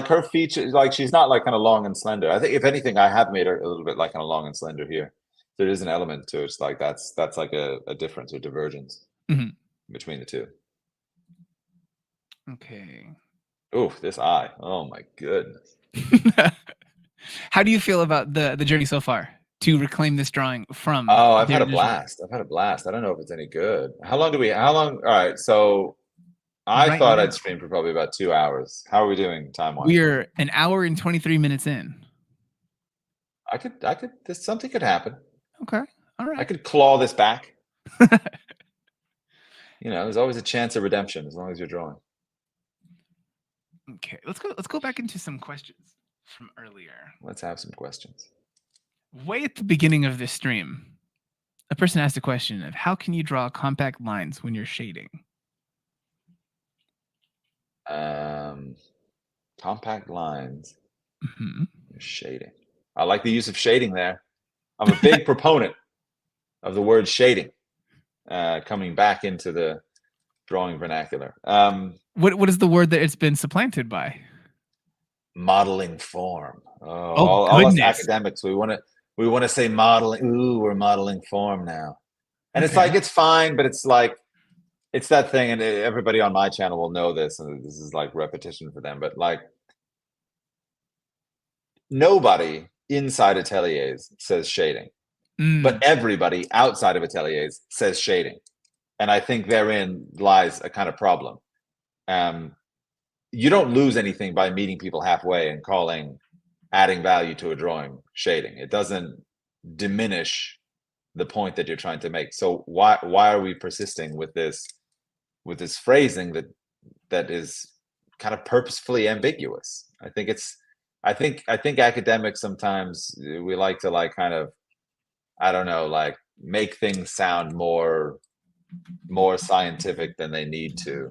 her features, like she's not like kind of long and slender. I think if anything, I have made her a little bit like kind of long and slender here. There is an element to it. It's like that's like a difference or divergence between the two. Okay. Oh, this eye. Oh my goodness. How do you feel about the journey so far to reclaim this drawing from? Oh, I've had a blast. I don't know if it's any good. How long? All right. So I thought I'd stream for probably about 2 hours. How are we doing time-wise? We're an hour and 23 minutes in. I could, something could happen. Okay. All right. I could claw this back. There's always a chance of redemption as long as you're drawing. Okay. Let's go back into some questions from earlier. Let's have some questions. Way at the beginning of this stream, a person asked a question of how can you draw compact lines when you're shading? Compact lines. Shading. I like the use of shading there. I'm a big proponent of the word shading coming back into the drawing vernacular. What is the word that it's been supplanted by? Modeling form. All us academics, we want to say modeling. Ooh, we're modeling form now. And it's like, it's fine, but it's like, it's that thing, and everybody on my channel will know this, and this is like repetition for them, but like nobody inside ateliers says shading, but everybody outside of ateliers says shading. And I think therein lies a kind of problem. You don't lose anything by meeting people halfway and calling adding value to a drawing shading. It doesn't diminish the point that you're trying to make. So why are we persisting with this phrasing that is kind of purposefully ambiguous? I think academics sometimes, we like to like kind of, I don't know, like make things sound more scientific than they need to.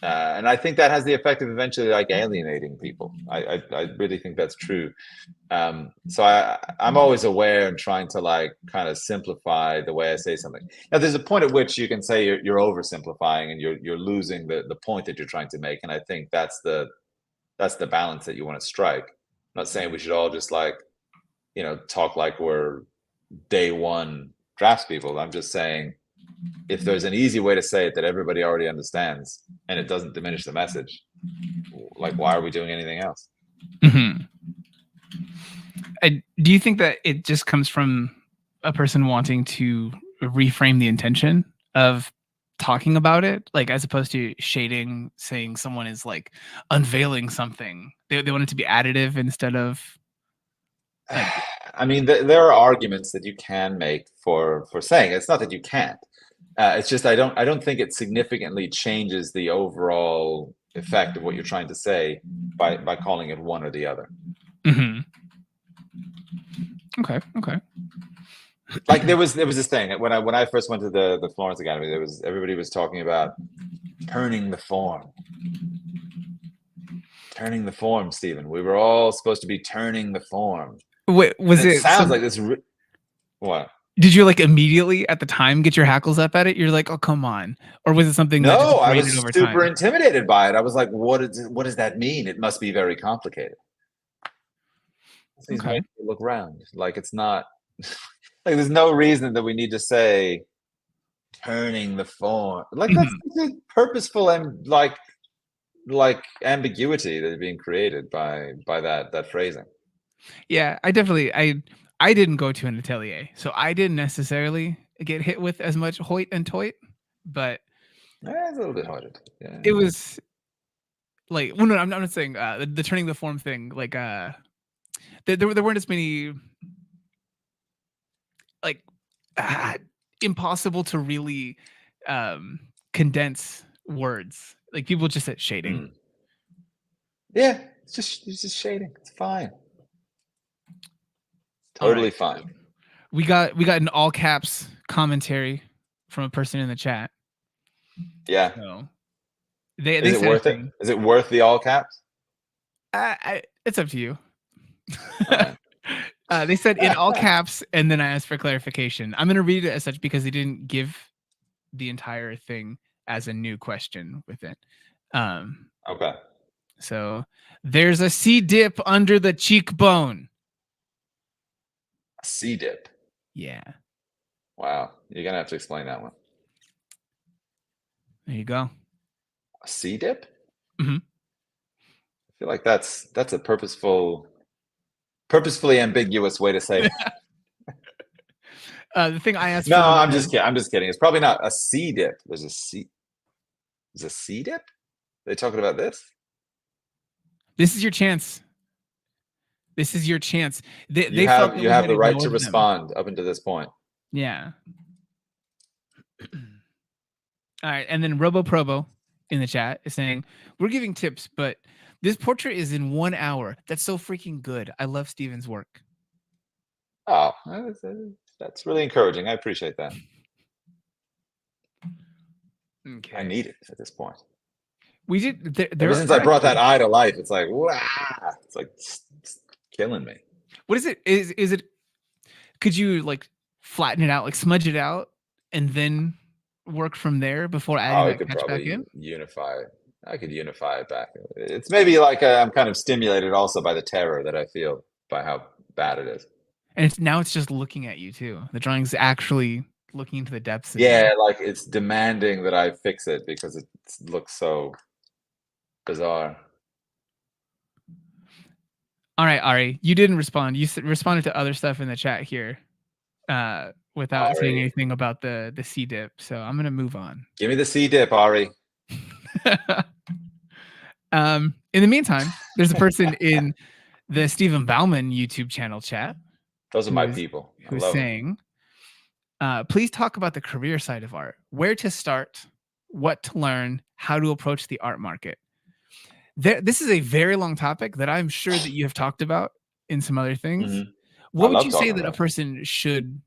And I think that has the effect of eventually like alienating people. I really think that's true. So I'm always aware and trying to like kind of simplify the way I say something. Now, there's a point at which you can say you're oversimplifying and you're losing the point that you're trying to make. And I think that's the balance that you want to strike. I'm not saying we should all just like, talk like we're day one draftspeople. I'm just saying, if there's an easy way to say it that everybody already understands and it doesn't diminish the message, like, why are we doing anything else? Mm-hmm. Do you think that it just comes from a person wanting to reframe the intention of talking about it, like as opposed to shading, saying someone is like unveiling something? They want it to be additive instead of like... I mean, there are arguments that you can make for saying it. It's not that you can't. It's just I don't think it significantly changes the overall effect of what you're trying to say by calling it one or the other. Mm-hmm. Okay. Like there was this thing when I first went to the Florence Academy. Everybody was talking about turning the form. Turning the form, Stephen. We were all supposed to be turning the form. Wait, was it sounds like this? What? Did you like immediately at the time get your hackles up at it? You're like, oh, come on. Or was it something that just I was over super time? intimidated by it. I was like, what does that mean? It must be very complicated. These Okay. look round. Like it's not like there's no reason that we need to say turning the form. Like that's purposeful and like ambiguity that is being created by that phrasing. Yeah, I definitely I didn't go to an atelier, so I didn't necessarily get hit with as much hoit and toit, but it's a little bit harder. Yeah. It was like, well, no, I'm not saying the turning the form thing. Like, there weren't as many like impossible to really condense words. Like people just said shading. Yeah, it's just shading. It's fine. Totally fine. We got an all caps commentary from a person in the chat. Yeah. So is it worth it? Is it worth the all caps? It's up to you. They said in all caps, and then I asked for clarification. I'm going to read it as such because they didn't give the entire thing as a new question with it. Okay. So there's a C dip under the cheekbone. A C dip? Yeah. Wow. You're going to have to explain that one. There you go. A C dip? Mm-hmm. I feel like that's a purposefully ambiguous way to say it. The thing I asked. No, I'm just kidding. I'm just kidding. It's probably not a C dip. There's a C. There's a C dip? Are they talking about this? This is your chance. This is your chance. You have the right to respond up until this point. Yeah. All right, and then Robo Probo in the chat is saying, we're giving tips, but this portrait is in 1 hour. That's so freaking good. I love Steven's work. Oh, that's really encouraging. I appreciate that. Okay. I need it at this point. We did. Ever since I brought that eye to life, it's like, wow. It's like it's killing me. What is it? Is it? Could you like flatten it out, like smudge it out, and then work from there before adding that catch back in? I could unify it back. It's maybe like I'm kind of stimulated also by the terror that I feel by how bad it is. And now it's just looking at you too. The drawing's actually looking into the depths of you. Like it's demanding that I fix it because it looks so bizarre. All right, Ari, you didn't respond. You responded to other stuff in the chat here without saying anything about the C dip. So I'm gonna move on. Give me the C dip, Ari. In the meantime, there's a person in the Stephen Bauman YouTube channel chat. Those are my people. Who's saying, Please talk about the career side of art. Where to start, what to learn, how to approach the art market. This is a very long topic that I'm sure that you have talked about in some other things. Mm-hmm. What would you say that a person should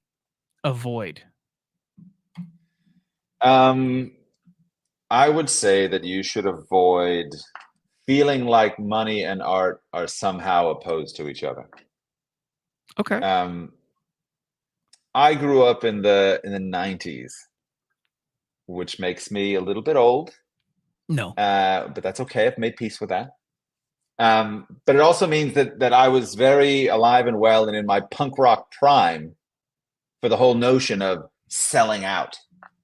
avoid? I would say that you should avoid feeling like money and art are somehow opposed to each other. Okay. I grew up in the 90s, which makes me a little bit old. No. But that's okay. I've made peace with that. But it also means that I was very alive and well and in my punk rock prime for the whole notion of selling out,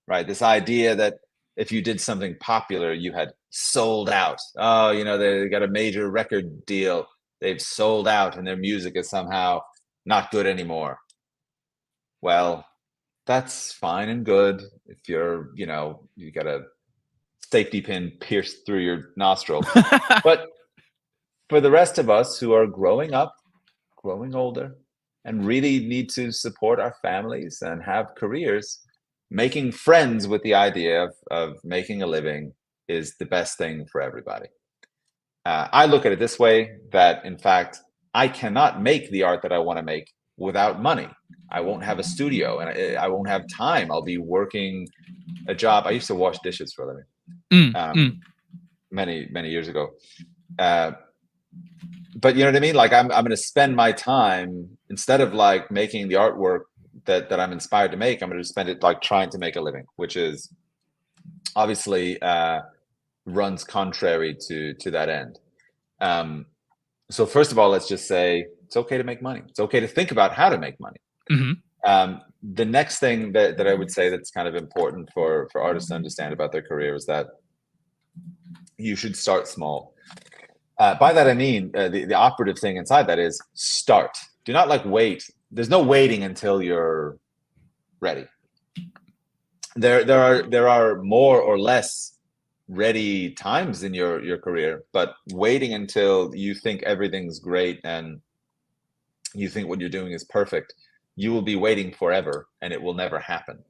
right? This idea that if you did something popular, you had sold out. Oh, they got a major record deal. They've sold out and their music is somehow not good anymore. Well, that's fine and good if you're, you got a safety pin pierced through your nostril. But for the rest of us who are growing up, growing older, and really need to support our families and have careers, making friends with the idea of making a living is the best thing for everybody. I look at it this way, that in fact, I cannot make the art that I want to make without money. I won't have a studio and I won't have time. I'll be working a job. I used to wash dishes for a living many years ago. But you know what I mean? Like I'm going to spend my time, instead of like making the artwork that I'm inspired to make, I'm going to spend it like trying to make a living, which is obviously runs contrary to that end. So first of all, let's just say it's okay to make money. It's okay to think about how to make money. Mm-hmm. The next thing that I would say that's kind of important for artists to understand about their career is that you should start small. By that I mean the operative thing inside that is start. Do not like wait. There's no waiting until you're ready. There are more or less ready times in your career, but waiting until you think everything's great and you think what you're doing is perfect, you will be waiting forever and it will never happen.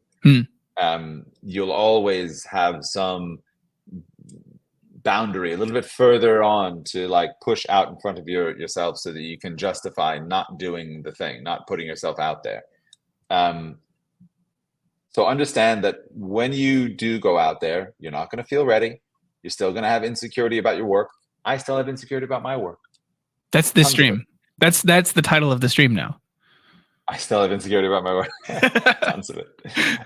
You'll always have some boundary a little bit further on to like push out in front of yourself so that you can justify not doing the thing, not putting yourself out there. So understand that when you do go out there, you're not going to feel ready. You're still going to have insecurity about your work. I still have insecurity about my work. That's the stream. That's the title of the stream now. I still have insecurity about my work. Tons of it.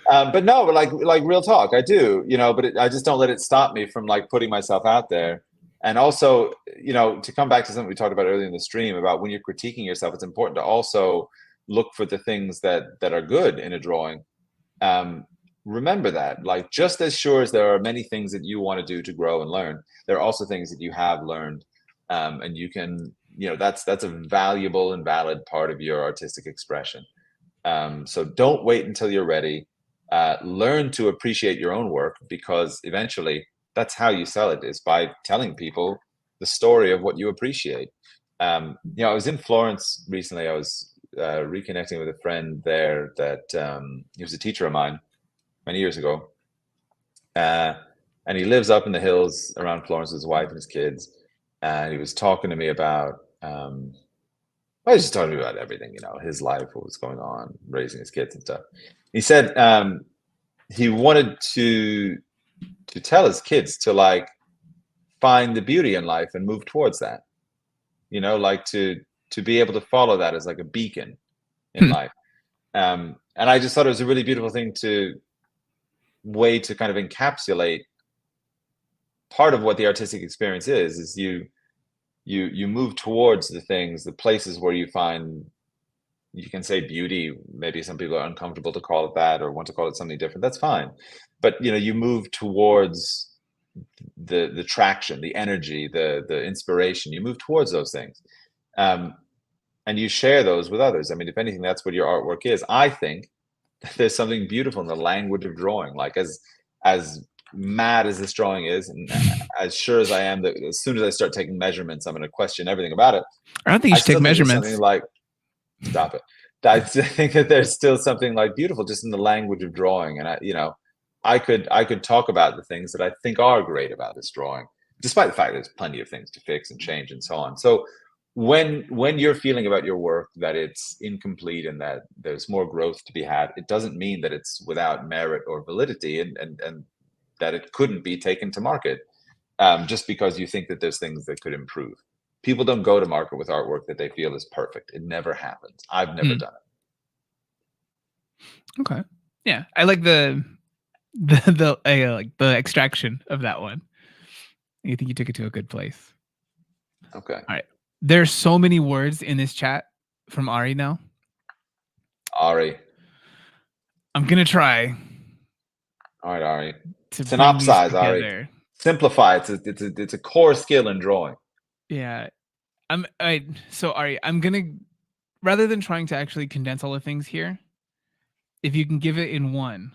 But no, but like real talk, I do, but I just don't let it stop me from like putting myself out there. And also, to come back to something we talked about earlier in the stream about when you're critiquing yourself, it's important to also look for the things that are good in a drawing. Remember that, like, just as sure as there are many things that you want to do to grow and learn, there are also things that you have learned, and you can, that's a valuable and valid part of your artistic expression. So don't wait until you're ready. Learn to appreciate your own work, because eventually that's how you sell it, is by telling people the story of what you appreciate. I was in Florence recently. I was reconnecting with a friend there that he was a teacher of mine many years ago, and he lives up in the hills around Florence with his wife and his kids. And he was talking to me about he was just talking to me about everything, his life, what was going on, raising his kids and stuff. He said he wanted to tell his kids to like find the beauty in life and move towards that, like to be able to follow that as like a beacon in life. And I just thought it was a really beautiful way to kind of encapsulate part of what the artistic experience is you move towards the things, the places where you find, you can say beauty. Maybe some people are uncomfortable to call it that or want to call it something different. That's fine. But, you move towards the traction, the energy, the inspiration. You move towards those things. And you share those with others. I mean, if anything, that's what your artwork is. I think there's something beautiful in the language of drawing. Like as mad as this drawing is, and as sure as I am that as soon as I start taking measurements, I'm going to question everything about it. I don't think you should take measurements. Like, stop it. I think that there's still something like beautiful just in the language of drawing. And I could talk about the things that I think are great about this drawing, despite the fact there's plenty of things to fix and change and so on. So when you're feeling about your work that it's incomplete and that there's more growth to be had, it doesn't mean that it's without merit or validity, and that it couldn't be taken to market, just because you think that there's things that could improve. People don't go to market with artwork that they feel is perfect. It never happens. I've never done it. Okay. Yeah, I like the like the extraction of that one. I think you took it to a good place. Okay. All right. There's so many words in this chat from Ari now. Ari. I'm gonna try. All right, Ari. To synopsize, Ari. Simplify. It's a core skill in drawing. Yeah. So Ari, I'm gonna, rather than trying to actually condense all the things here, if you can give it in one,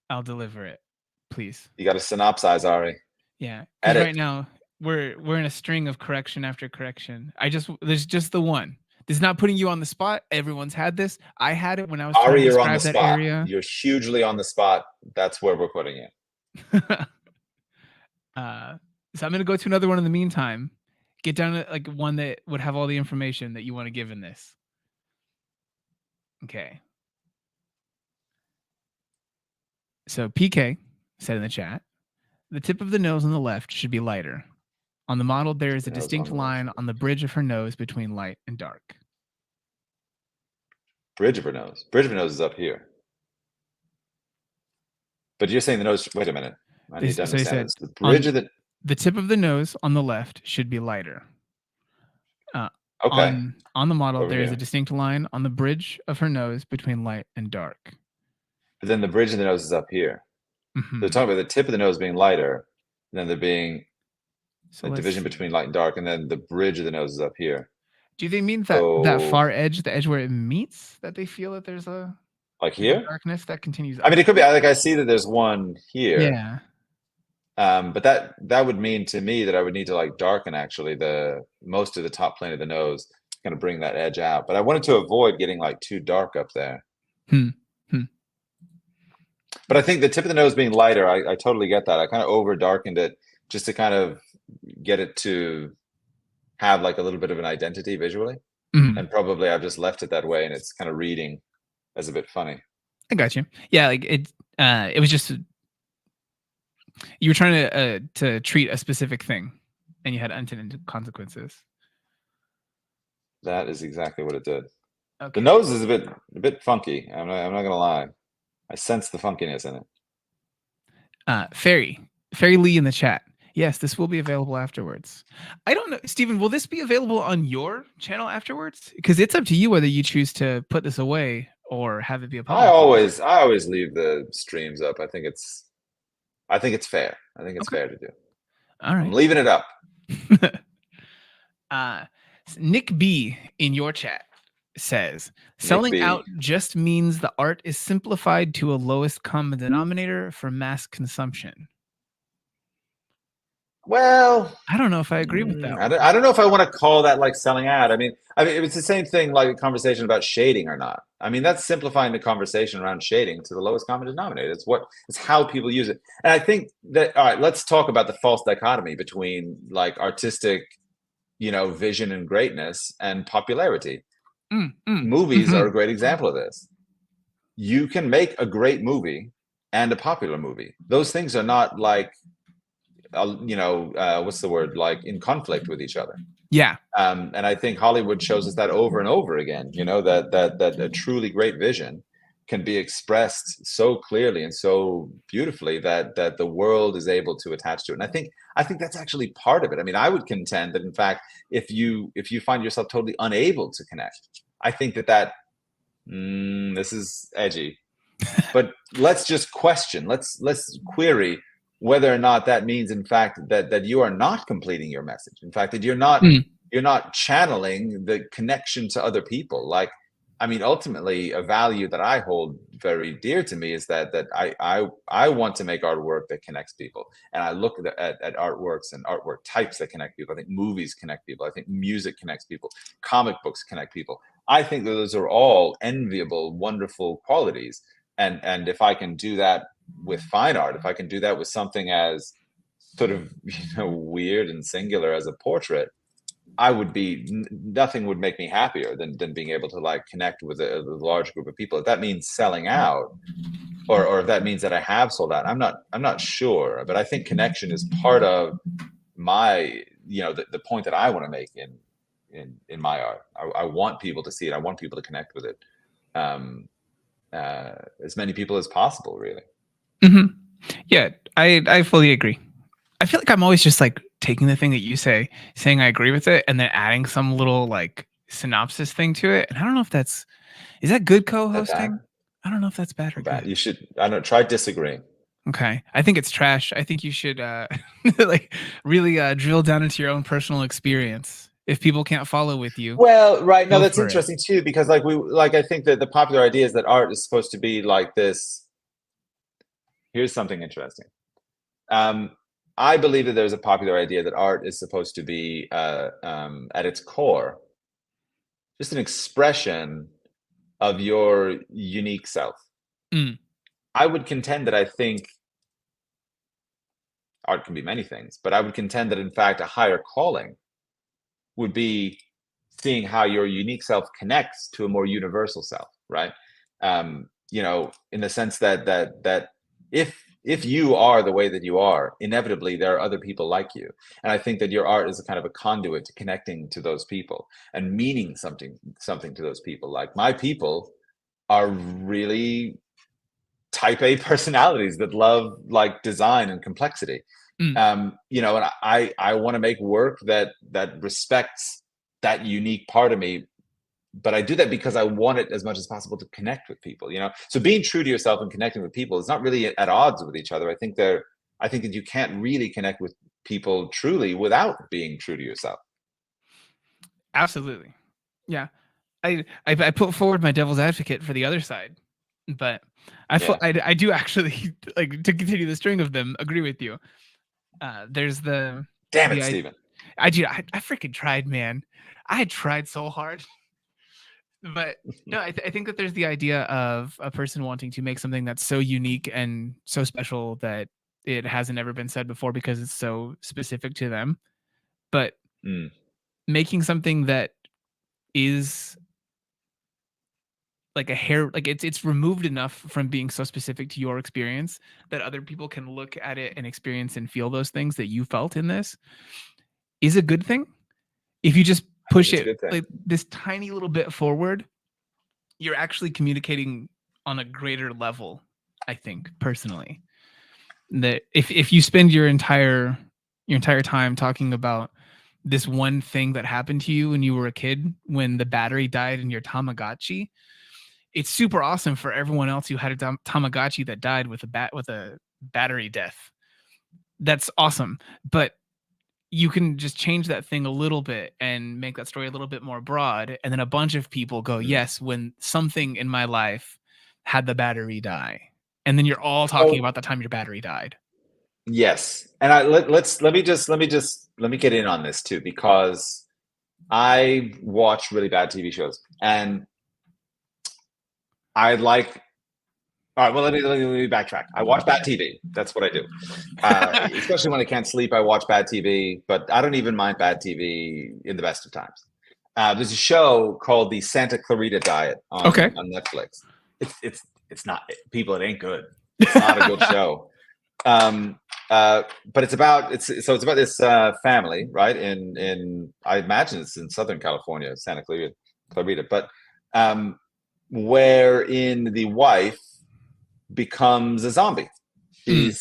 I'll deliver it, please. You got to synopsize, Ari. Yeah. Right now we're in a string of correction after correction. There's just the one. This is not putting you on the spot. Everyone's had this. I had it when I was Ari, trying to you're on the describe that spot. area. You're hugely on the spot. That's where we're putting it. So I'm gonna go to another one in the meantime. Get down to like one that would have all the information that you want to give in this. Okay. So PK said in the chat, the tip of the nose on the left should be lighter. On the model, there is a distinct line on the bridge of her nose between light and dark. Bridge of her nose. Bridge of her nose is up here. But you're saying the nose. Wait a minute. I need to understand this. The bridge of the tip of the nose on the left should be lighter. Okay. On the model, there is a distinct line on the bridge of her nose between light and dark. But then the bridge of the nose is up here. Mm-hmm. So they're talking about the tip of the nose being lighter, and then there being a division between light and dark, and then the bridge of the nose is up here. Do they mean that far edge, the edge where it meets, that they feel that there's a like here darkness that continues? I mean, it could be like I see that there's one here. Yeah. But that would mean to me that I would need to like darken actually the most of the top plane of the nose, kind of bring that edge out. But I wanted to avoid getting like too dark up there. But I think the tip of the nose being lighter, I totally get that. I kind of over darkened it just to kind of get it to have like a little bit of an identity visually. And probably I've just left it that way, and it's kind of reading as a bit funny. I got you. Yeah, like it was just you were trying to treat a specific thing, and you had unintended consequences. That is exactly what it did. Okay. The nose is a bit funky. I'm not gonna lie. I sense the funkiness in it. Fairy Lee in the chat. Yes, this will be available afterwards. I don't know, Stephen, will this be available on your channel afterwards? Because it's up to you whether you choose to put this away or have it be a public. I always leave the streams up. I think it's fair. I think it's fair to do. All right. I'm leaving it up. Nick B in your chat says, selling out just means the art is simplified to a lowest common denominator for mass consumption. Well, I don't know if I agree with that. I don't know if I want to call that like selling out. I mean, it's the same thing like a conversation about shading or not. I mean, that's simplifying the conversation around shading to the lowest common denominator. It's how people use it. And I think that, all right, let's talk about the false dichotomy between like artistic, vision and greatness and popularity. Movies are a great example of this. You can make a great movie and a popular movie. Those things are not like, what's the word? Like in conflict with each other. Yeah. And I think Hollywood shows us that over and over again, that a truly great vision can be expressed so clearly and so beautifully that the world is able to attach to it. And I think that's actually part of it. I mean, I would contend that in fact, if you find yourself totally unable to connect, I think that this is edgy, but let's just question, let's query whether or not that means in fact that you are not completing your message. In fact, that you're not channeling the connection to other people. Like, I mean, ultimately, a value that I hold very dear to me is that I want to make artwork that connects people. And I look at artworks and artwork types that connect people. I think movies connect people. I think music connects people. Comic books connect people. I think that those are all enviable, wonderful qualities. And if I can do that with fine art, if I can do that with something as sort of weird and singular as a portrait, I would be, nothing would make me happier than being able to like connect with a large group of people. If that means selling out, or if that means that I have sold out, I'm not sure. But I think connection is part of my, the point that I want to make in my art. I want people to see it. I want people to connect with it. As many people as possible, really. Mm-hmm. Yeah, I fully agree. I feel like I'm always just like taking the thing that you say, saying I agree with it, and then adding some little like synopsis thing to it. And I don't know if is that good co-hosting? I don't know if that's bad or good. You should, I don't know, try disagreeing. Okay. I think it's trash. I think you should like really drill down into your own personal experience. If people can't follow with you. Well, right. No, that's interesting too, because I think that the popular idea is that art is supposed to be like this. Here's something interesting. I believe that there's a popular idea that art is supposed to be, at its core, just an expression of your unique self. Mm. I would contend that I think art can be many things, but I would contend that in fact a higher calling would be seeing how your unique self connects to a more universal self, right? In the sense that if you are the way that you are, inevitably there are other people like you. And I think that your art is a kind of a conduit to connecting to those people and meaning something to those people. Like my people are really type A personalities that love like design and complexity. And I want to make work that respects that unique part of me, but I do that because I want it as much as possible to connect with people, so being true to yourself and connecting with people is not really at odds with each other. I think that you can't really connect with people truly without being true to yourself. Absolutely. Yeah. I put forward my devil's advocate for the other side, but I do actually, like, to continue the string of them, agree with you. There's the damn it, Steven. I freaking tried, man. I tried so hard. But no, I think that there's the idea of a person wanting to make something that's so unique and so special that it hasn't ever been said before because it's so specific to them. But making something that is like it's removed enough from being so specific to your experience that other people can look at it and experience and feel those things that you felt in this is a good thing. If you just push it like this tiny little bit forward, you're actually communicating on a greater level. I think personally that if you spend your entire time talking about this one thing that happened to you when you were a kid, when the battery died in your Tamagotchi, it's super awesome for everyone else who had a Tamagotchi that died with a battery death. That's awesome. But you can just change that thing a little bit and make that story a little bit more broad. And then a bunch of people go, yes, when something in my life had the battery die. And then you're all talking about the time your battery died. Yes. And let me get in on this too, because I watch really bad TV shows and all right, well, let me backtrack. I watch bad TV. That's what I do. Especially when I can't sleep, I watch bad TV, but I don't even mind bad TV in the best of times. There's a show called the Santa Clarita Diet on Netflix. It's not, people, it ain't good. It's not a good show. But it's about this family, right? In I imagine it's in Southern California, Santa Clarita, but wherein the wife becomes a zombie. She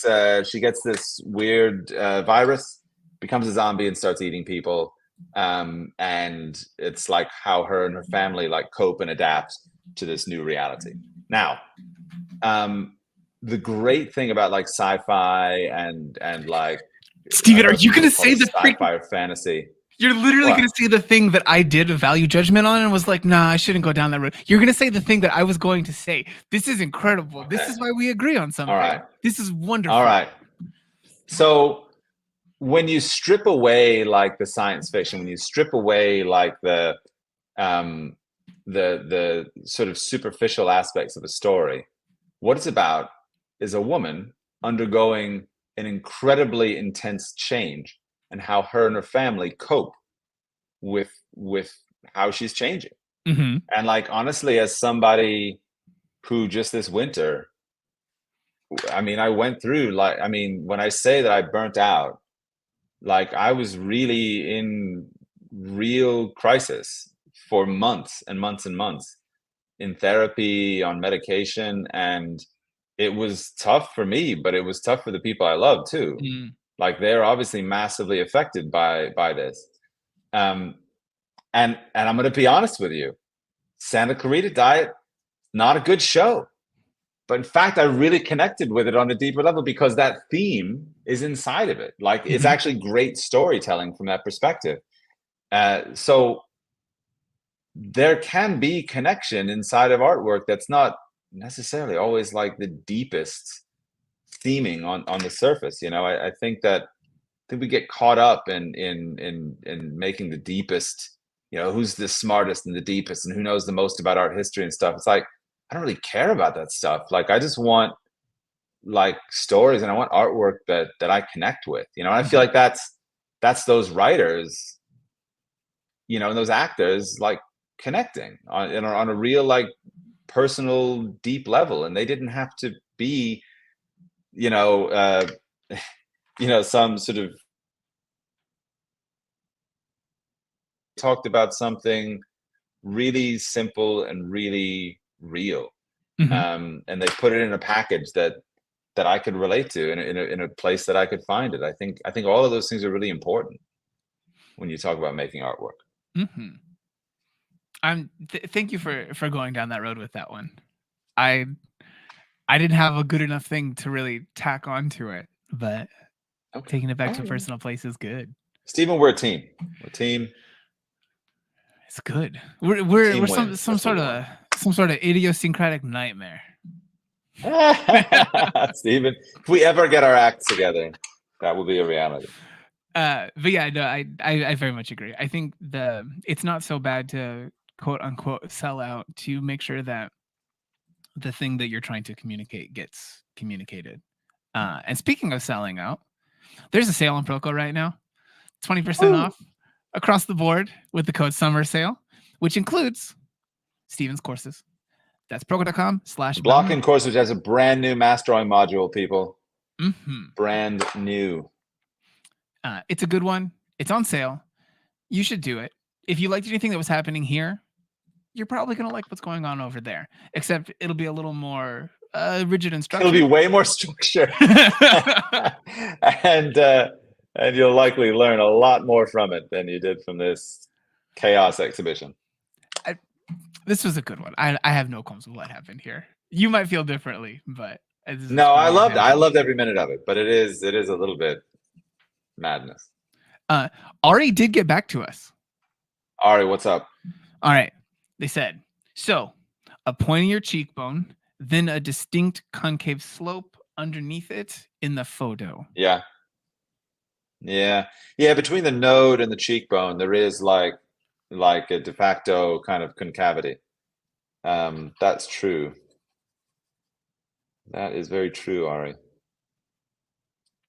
gets this weird virus, becomes a zombie and starts eating people. And it's like how her and her family like cope and adapt to this new reality. Now, the great thing about like sci-fi and like Steven, are you going to say the sci-fi or fantasy? You're literally going to say the thing that I did a value judgment on and was like, nah, I shouldn't go down that road. You're going to say the thing that I was going to say. This is incredible. Okay. This is why we agree on something. All right. This is wonderful. All right. So when you strip away like the science fiction, when you strip away like the the sort of superficial aspects of a story. What it's about is a woman undergoing an incredibly intense change, and how her and her family cope with how she's changing. Mm-hmm. And like, honestly, as somebody who just this winter, I mean, I went through, like, I mean, when I say that I burnt out, like, I was really in real crisis for months and months and months, in therapy, on medication, and it was tough for me, but it was tough for the people I love too. Like, they're obviously massively affected by this. And I'm going to be honest with you, Santa Clarita Diet, not a good show. But in fact, I really connected with it on a deeper level because that theme is inside of it. Like, it's actually great storytelling from that perspective. So there can be connection inside of artwork that's not necessarily always like the deepest theming on the surface. You know, I think we get caught up in making the deepest, you know, who's the smartest and the deepest and who knows the most about art history and stuff. It's like, I don't really care about that stuff. Like, I just want like stories, and I want artwork that I connect with, you know. And I feel like that's those writers, you know, and those actors, like, connecting on a real, like, personal, deep level. And they didn't have to be, you know, some sort of talked about something really simple and really real. And they put it in a package that I could relate to in a place that I could find it. I think all of those things are really important when you talk about making artwork. Thank you for going down that road with that one. I didn't have a good enough thing to really tack onto it, but taking it back to a personal place is good. Stephen, we're a team. We're a team. It's good. We're some sort of idiosyncratic nightmare. Stephen, if we ever get our acts together, that will be a reality. But yeah, no, I very much agree. I think it's not so bad to quote unquote sell out, to make sure that the thing that you're trying to communicate gets communicated. And speaking of selling out, there's a sale on Proko right now, 20% off across the board with the code Summer Sale, which includes Steven's courses. That's proko.com/Bauman. Blocking course, which has a brand new mass drawing module, people. Brand new. It's a good one. It's on sale. You should do it. If you liked anything that was happening here, you're probably going to like what's going on over there, except it'll be a little more rigid and structured. It'll be way more structured. And you'll likely learn a lot more from it than you did from this chaos exhibition. This was a good one. I have no qualms with what happened here. You might feel differently, but no, I loved it. I loved every minute of it, but it is a little bit madness. Ari did get back to us. Ari, what's up? All right. They said, so a pointier cheekbone, then a distinct concave slope underneath it in the photo. Yeah. Between the node and the cheekbone, there is like a de facto kind of concavity. That's true. That is very true, Ari.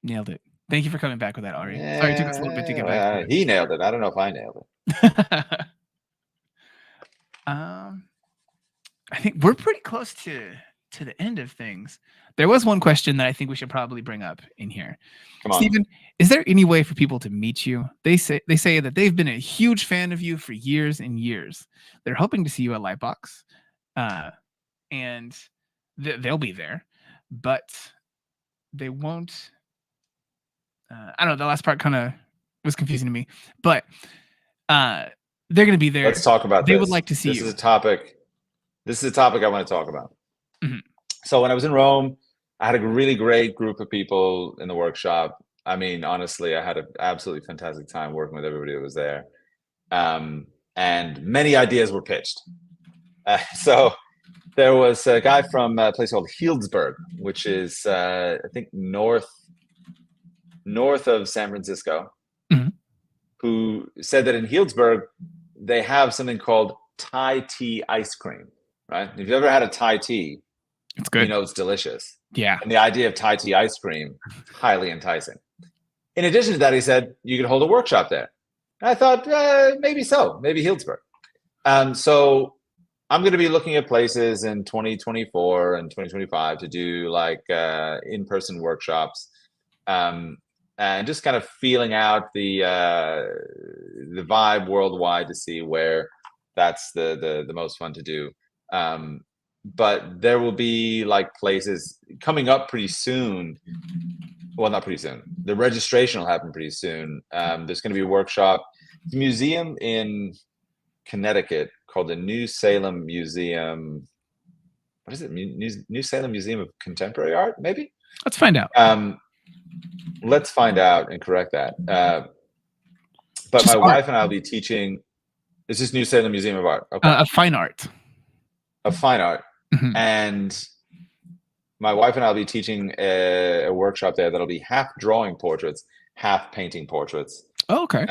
Nailed it. Thank you for coming back with that, Ari. Sorry, it took us a little bit to get back to it. He nailed it. I don't know if I nailed it. I think we're pretty close to the end of things. There was one question that I think we should probably bring up in here. Come on. Steven, is there any way for people to meet you? They say that they've been a huge fan of you for years and years. They're hoping to see you at Lightbox, and they'll be there, but they won't. I don't know. The last part kind of was confusing to me, but they're going to be there. Let's talk about this. They would like to see you. This is a topic I want to talk about. So when I was in Rome, I had a really great group of people in the workshop. I mean, honestly, I had an absolutely fantastic time working with everybody that was there. And many ideas were pitched. So there was a guy from a place called Healdsburg, which is, I think, north of San Francisco, who said that in Healdsburg, they have something called Thai tea ice cream, right? If you've ever had a Thai tea, it's good. You know it's delicious. Yeah. And the idea of Thai tea ice cream, highly enticing. In addition to that, he said you could hold a workshop there. And I thought maybe so, maybe Healdsburg. So I'm going to be looking at places in 2024 and 2025 to do like in-person workshops, and just kind of feeling out the vibe worldwide to see where that's the most fun to do. But there will be like places coming up pretty soon. Well, not pretty soon. The registration will happen pretty soon. There's going to be a workshop. It's a museum in Connecticut called the New Salem Museum. What is it? New Salem Museum of Contemporary Art, maybe? Let's find out. Let's find out and correct that. But just my wife and I will be teaching. Is this New Salem Museum of Art? Okay. Of fine art. Of fine art. Mm-hmm. And my wife and I will be teaching a workshop there that'll be half drawing portraits, half painting portraits. Oh, okay.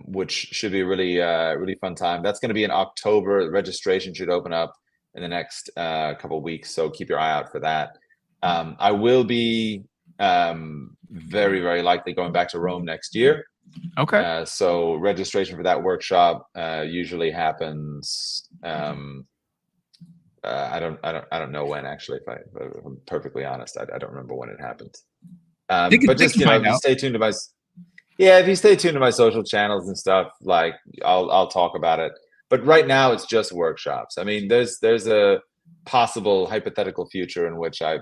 Which should be a really fun time. That's going to be in October. The registration should open up in the next couple of weeks, so keep your eye out for that. I will be very, very likely going back to Rome next year. Okay. So registration for that workshop usually happens. I don't know when, actually. If I'm perfectly honest, I don't remember when it happens. But just if you stay tuned to my if you stay tuned to my social channels and stuff, like I'll talk about it. But right now it's just workshops. I mean, there's a possible hypothetical future in which I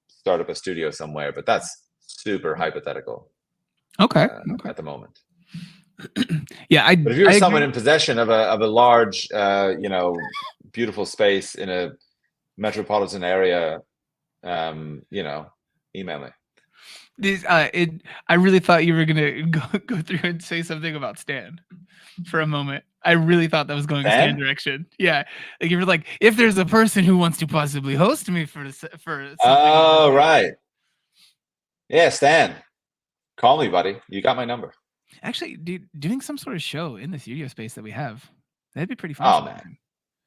start up a studio somewhere, but that's super hypothetical. Okay. At the moment. Yeah, but if you're someone in possession of a large, beautiful space in a metropolitan area, email me. I really thought you were gonna go through and say something about Stan for a moment. I really thought that was going Stan direction. Yeah, like you were like, if there's a person who wants to possibly host me for oh, right. Yeah, Stan, call me, buddy. You got my number. Actually, dude, doing some sort of show in the studio space that we have, that'd be pretty fun. Oh man,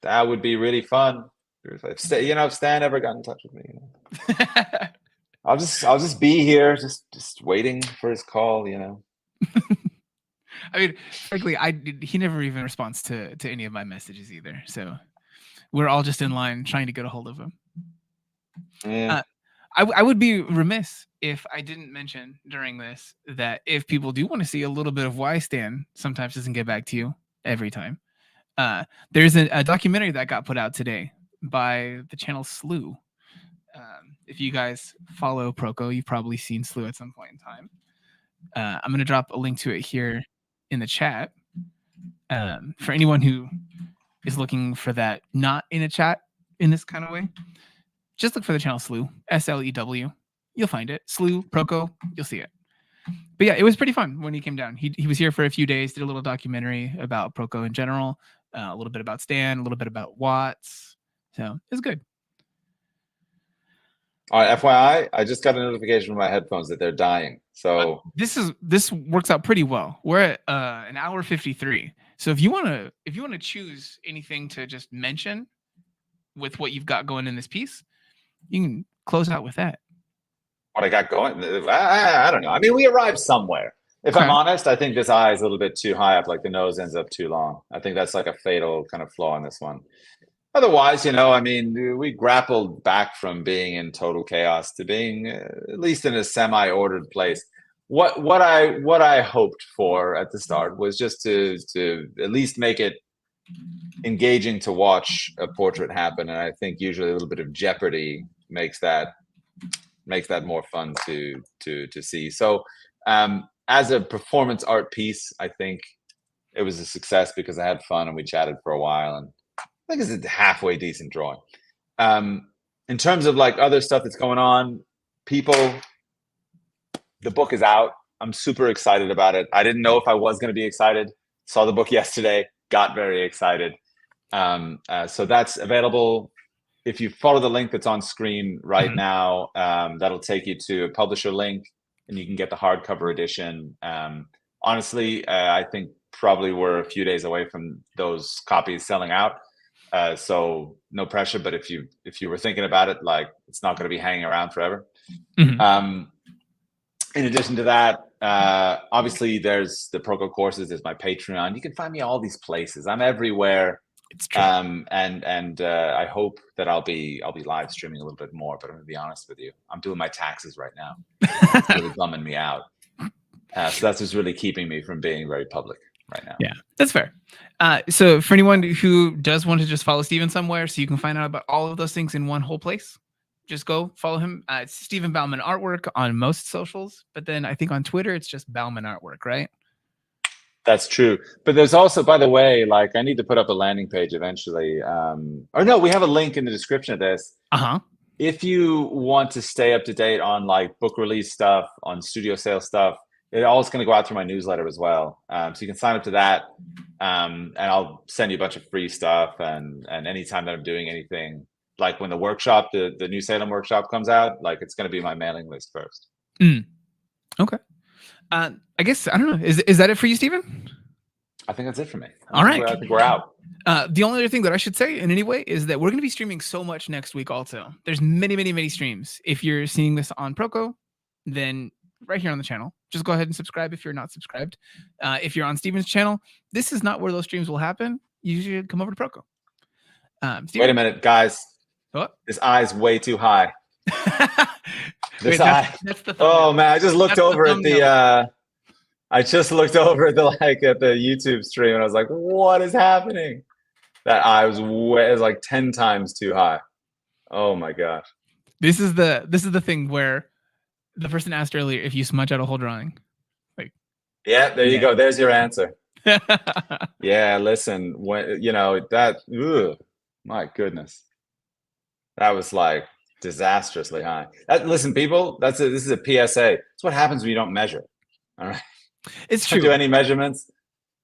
that would be really fun. If Stan ever got in touch with me, I'll just be here, just waiting for his call. I mean, frankly, he never even responds to any of my messages either. So we're all just in line trying to get a hold of him. Yeah. I would be remiss if I didn't mention during this that if people do want to see a little bit of why Stan sometimes doesn't get back to you every time, there's a documentary that got put out today by the channel Slew. If you guys follow Proko, you've probably seen Slew at some point in time. I'm going to drop a link to it here in the chat. For anyone who is looking for that not in a chat in this kind of way, just look for the channel Slew, SLEW. You'll find it. Slew, Proko, you'll see it. But yeah, it was pretty fun when he came down. He was here for a few days, did a little documentary about Proko in general, a little bit about Stan, a little bit about Watts. So it was good. All right, FYI, I just got a notification from my headphones that they're dying. So this works out pretty well. We're at an hour 53. So if you wanna choose anything to just mention with what you've got going in this piece, you can close out with that. What I got going? I don't know. I mean, we arrived somewhere. If I'm honest, I think this eye is a little bit too high up, like the nose ends up too long. I think that's like a fatal kind of flaw in this one. Otherwise, I mean, we grappled back from being in total chaos to being at least in a semi-ordered place. What I hoped for at the start was just to at least make it engaging to watch a portrait happen, and I think usually a little bit of jeopardy makes that more fun to see. So as a performance art piece, I think it was a success because I had fun and we chatted for a while, and I think it's a halfway decent drawing. In terms of like other stuff that's going on, the book is out. I'm super excited about it. I didn't know if I was going to be excited. Saw the book yesterday, got very excited. So that's available. If you follow the link that's on screen right now, that'll take you to a publisher link and you can get the hardcover edition. Honestly, I think probably we're a few days away from those copies selling out. So no pressure, but if you were thinking about it, like, it's not going to be hanging around forever. In addition to that, obviously there's the Proko courses, there's my Patreon. You can find me all these places. I'm everywhere. It's true. And I hope that I'll be live streaming a little bit more, but I'm gonna be honest with you, I'm doing my taxes right now. It's really bumming me out. So that's just really keeping me from being very public right now. Yeah, that's fair. So for anyone who does want to just follow Steven somewhere so you can find out about all of those things in one whole place, just go follow him. It's Steven Bauman Artwork on most socials, but then I think on Twitter it's just Bauman Artwork, right? That's true. But there's also, by the way, like, I need to put up a landing page eventually. Or no, we have a link in the description of this. If you want to stay up to date on like book release stuff, on studio sale stuff, it all is going to go out through my newsletter as well. So you can sign up to that, and I'll send you a bunch of free stuff. And anytime that I'm doing anything, like when the workshop, the New Salem workshop comes out, like, it's going to be my mailing list first. Okay. I guess, I don't know. Is that it for you, Steven? I think that's it for me. All right. I think we're out. The only other thing that I should say in any way is that we're going to be streaming so much next week also. There's many, many, many streams. If you're seeing this on Proko, then right here on the channel, just go ahead and subscribe if you're not subscribed. If you're on Steven's channel, this is not where those streams will happen. You should come over to Proko. Wait a minute, guys. What? This eye's way too high. Wait, that's the oh man, I just looked over at the YouTube stream and I was like, what is happening? That eye was like 10 times too high. Oh my gosh. This is the thing where the person asked earlier if you smudge out a whole drawing. Like, yeah, there you go. There's your answer. Yeah, listen, when my goodness. That was like disastrously high. Listen, people, this is a PSA. It's what happens when you don't measure. All right. It's true. Don't do any measurements.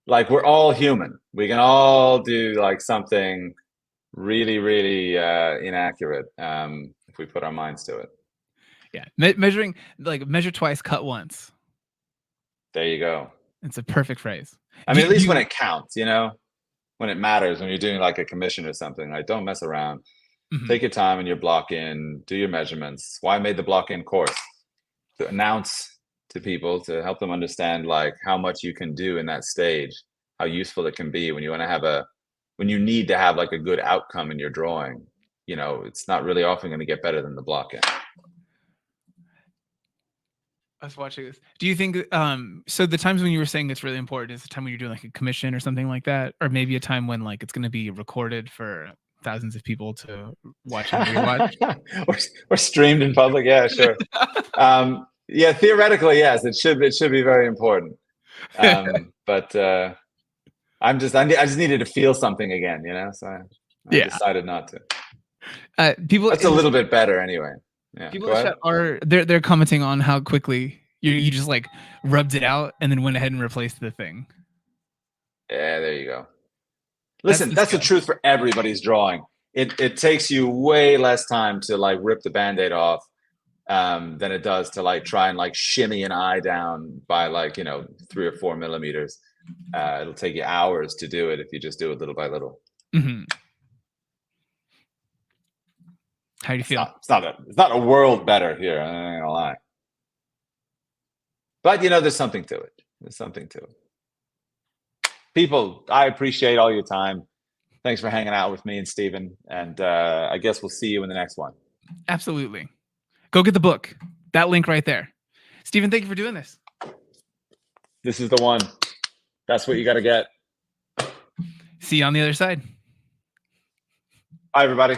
Like, we're all human. We can all do like something really, really inaccurate if we put our minds to it. Yeah. Measuring, like, measure twice, cut once. There you go. It's a perfect phrase. I mean, at least when it counts, when it matters, when you're doing like a commission or something, like, don't mess around. Take your time in your block-in, do your measurements. Why I made the block-in course? To announce to people, to help them understand like how much you can do in that stage, how useful it can be when you want to have when you need to have like a good outcome in your drawing. It's not really often going to get better than the block-in. I was watching this. Do you think so the times when you were saying it's really important is the time when you're doing like a commission or something like that, or maybe a time when like it's going to be recorded for thousands of people to watch and rewatch? or streamed in public? Yeah, sure. Yeah, theoretically, yes, it should be very important. But I just needed to feel something again, So I decided not to. People, that's a little bit better anyway. Yeah, people in chat they're commenting on how quickly you just like rubbed it out and then went ahead and replaced the thing. Yeah, there you go. Listen, that's the truth for everybody's drawing. It takes you way less time to like rip the Band-Aid off than it does to like try and like shimmy an eye down by like 3 or 4 millimeters. It'll take you hours to do it if you just do it little by little. How do you feel? It's not a world better here. I ain't gonna lie. But there's something to it. There's something to it. People, I appreciate all your time. Thanks for hanging out with me and Steven. And I guess we'll see you in the next one. Absolutely. Go get the book. That link right there. Steven, thank you for doing this. This is the one. That's what you got to get. See you on the other side. Bye, everybody.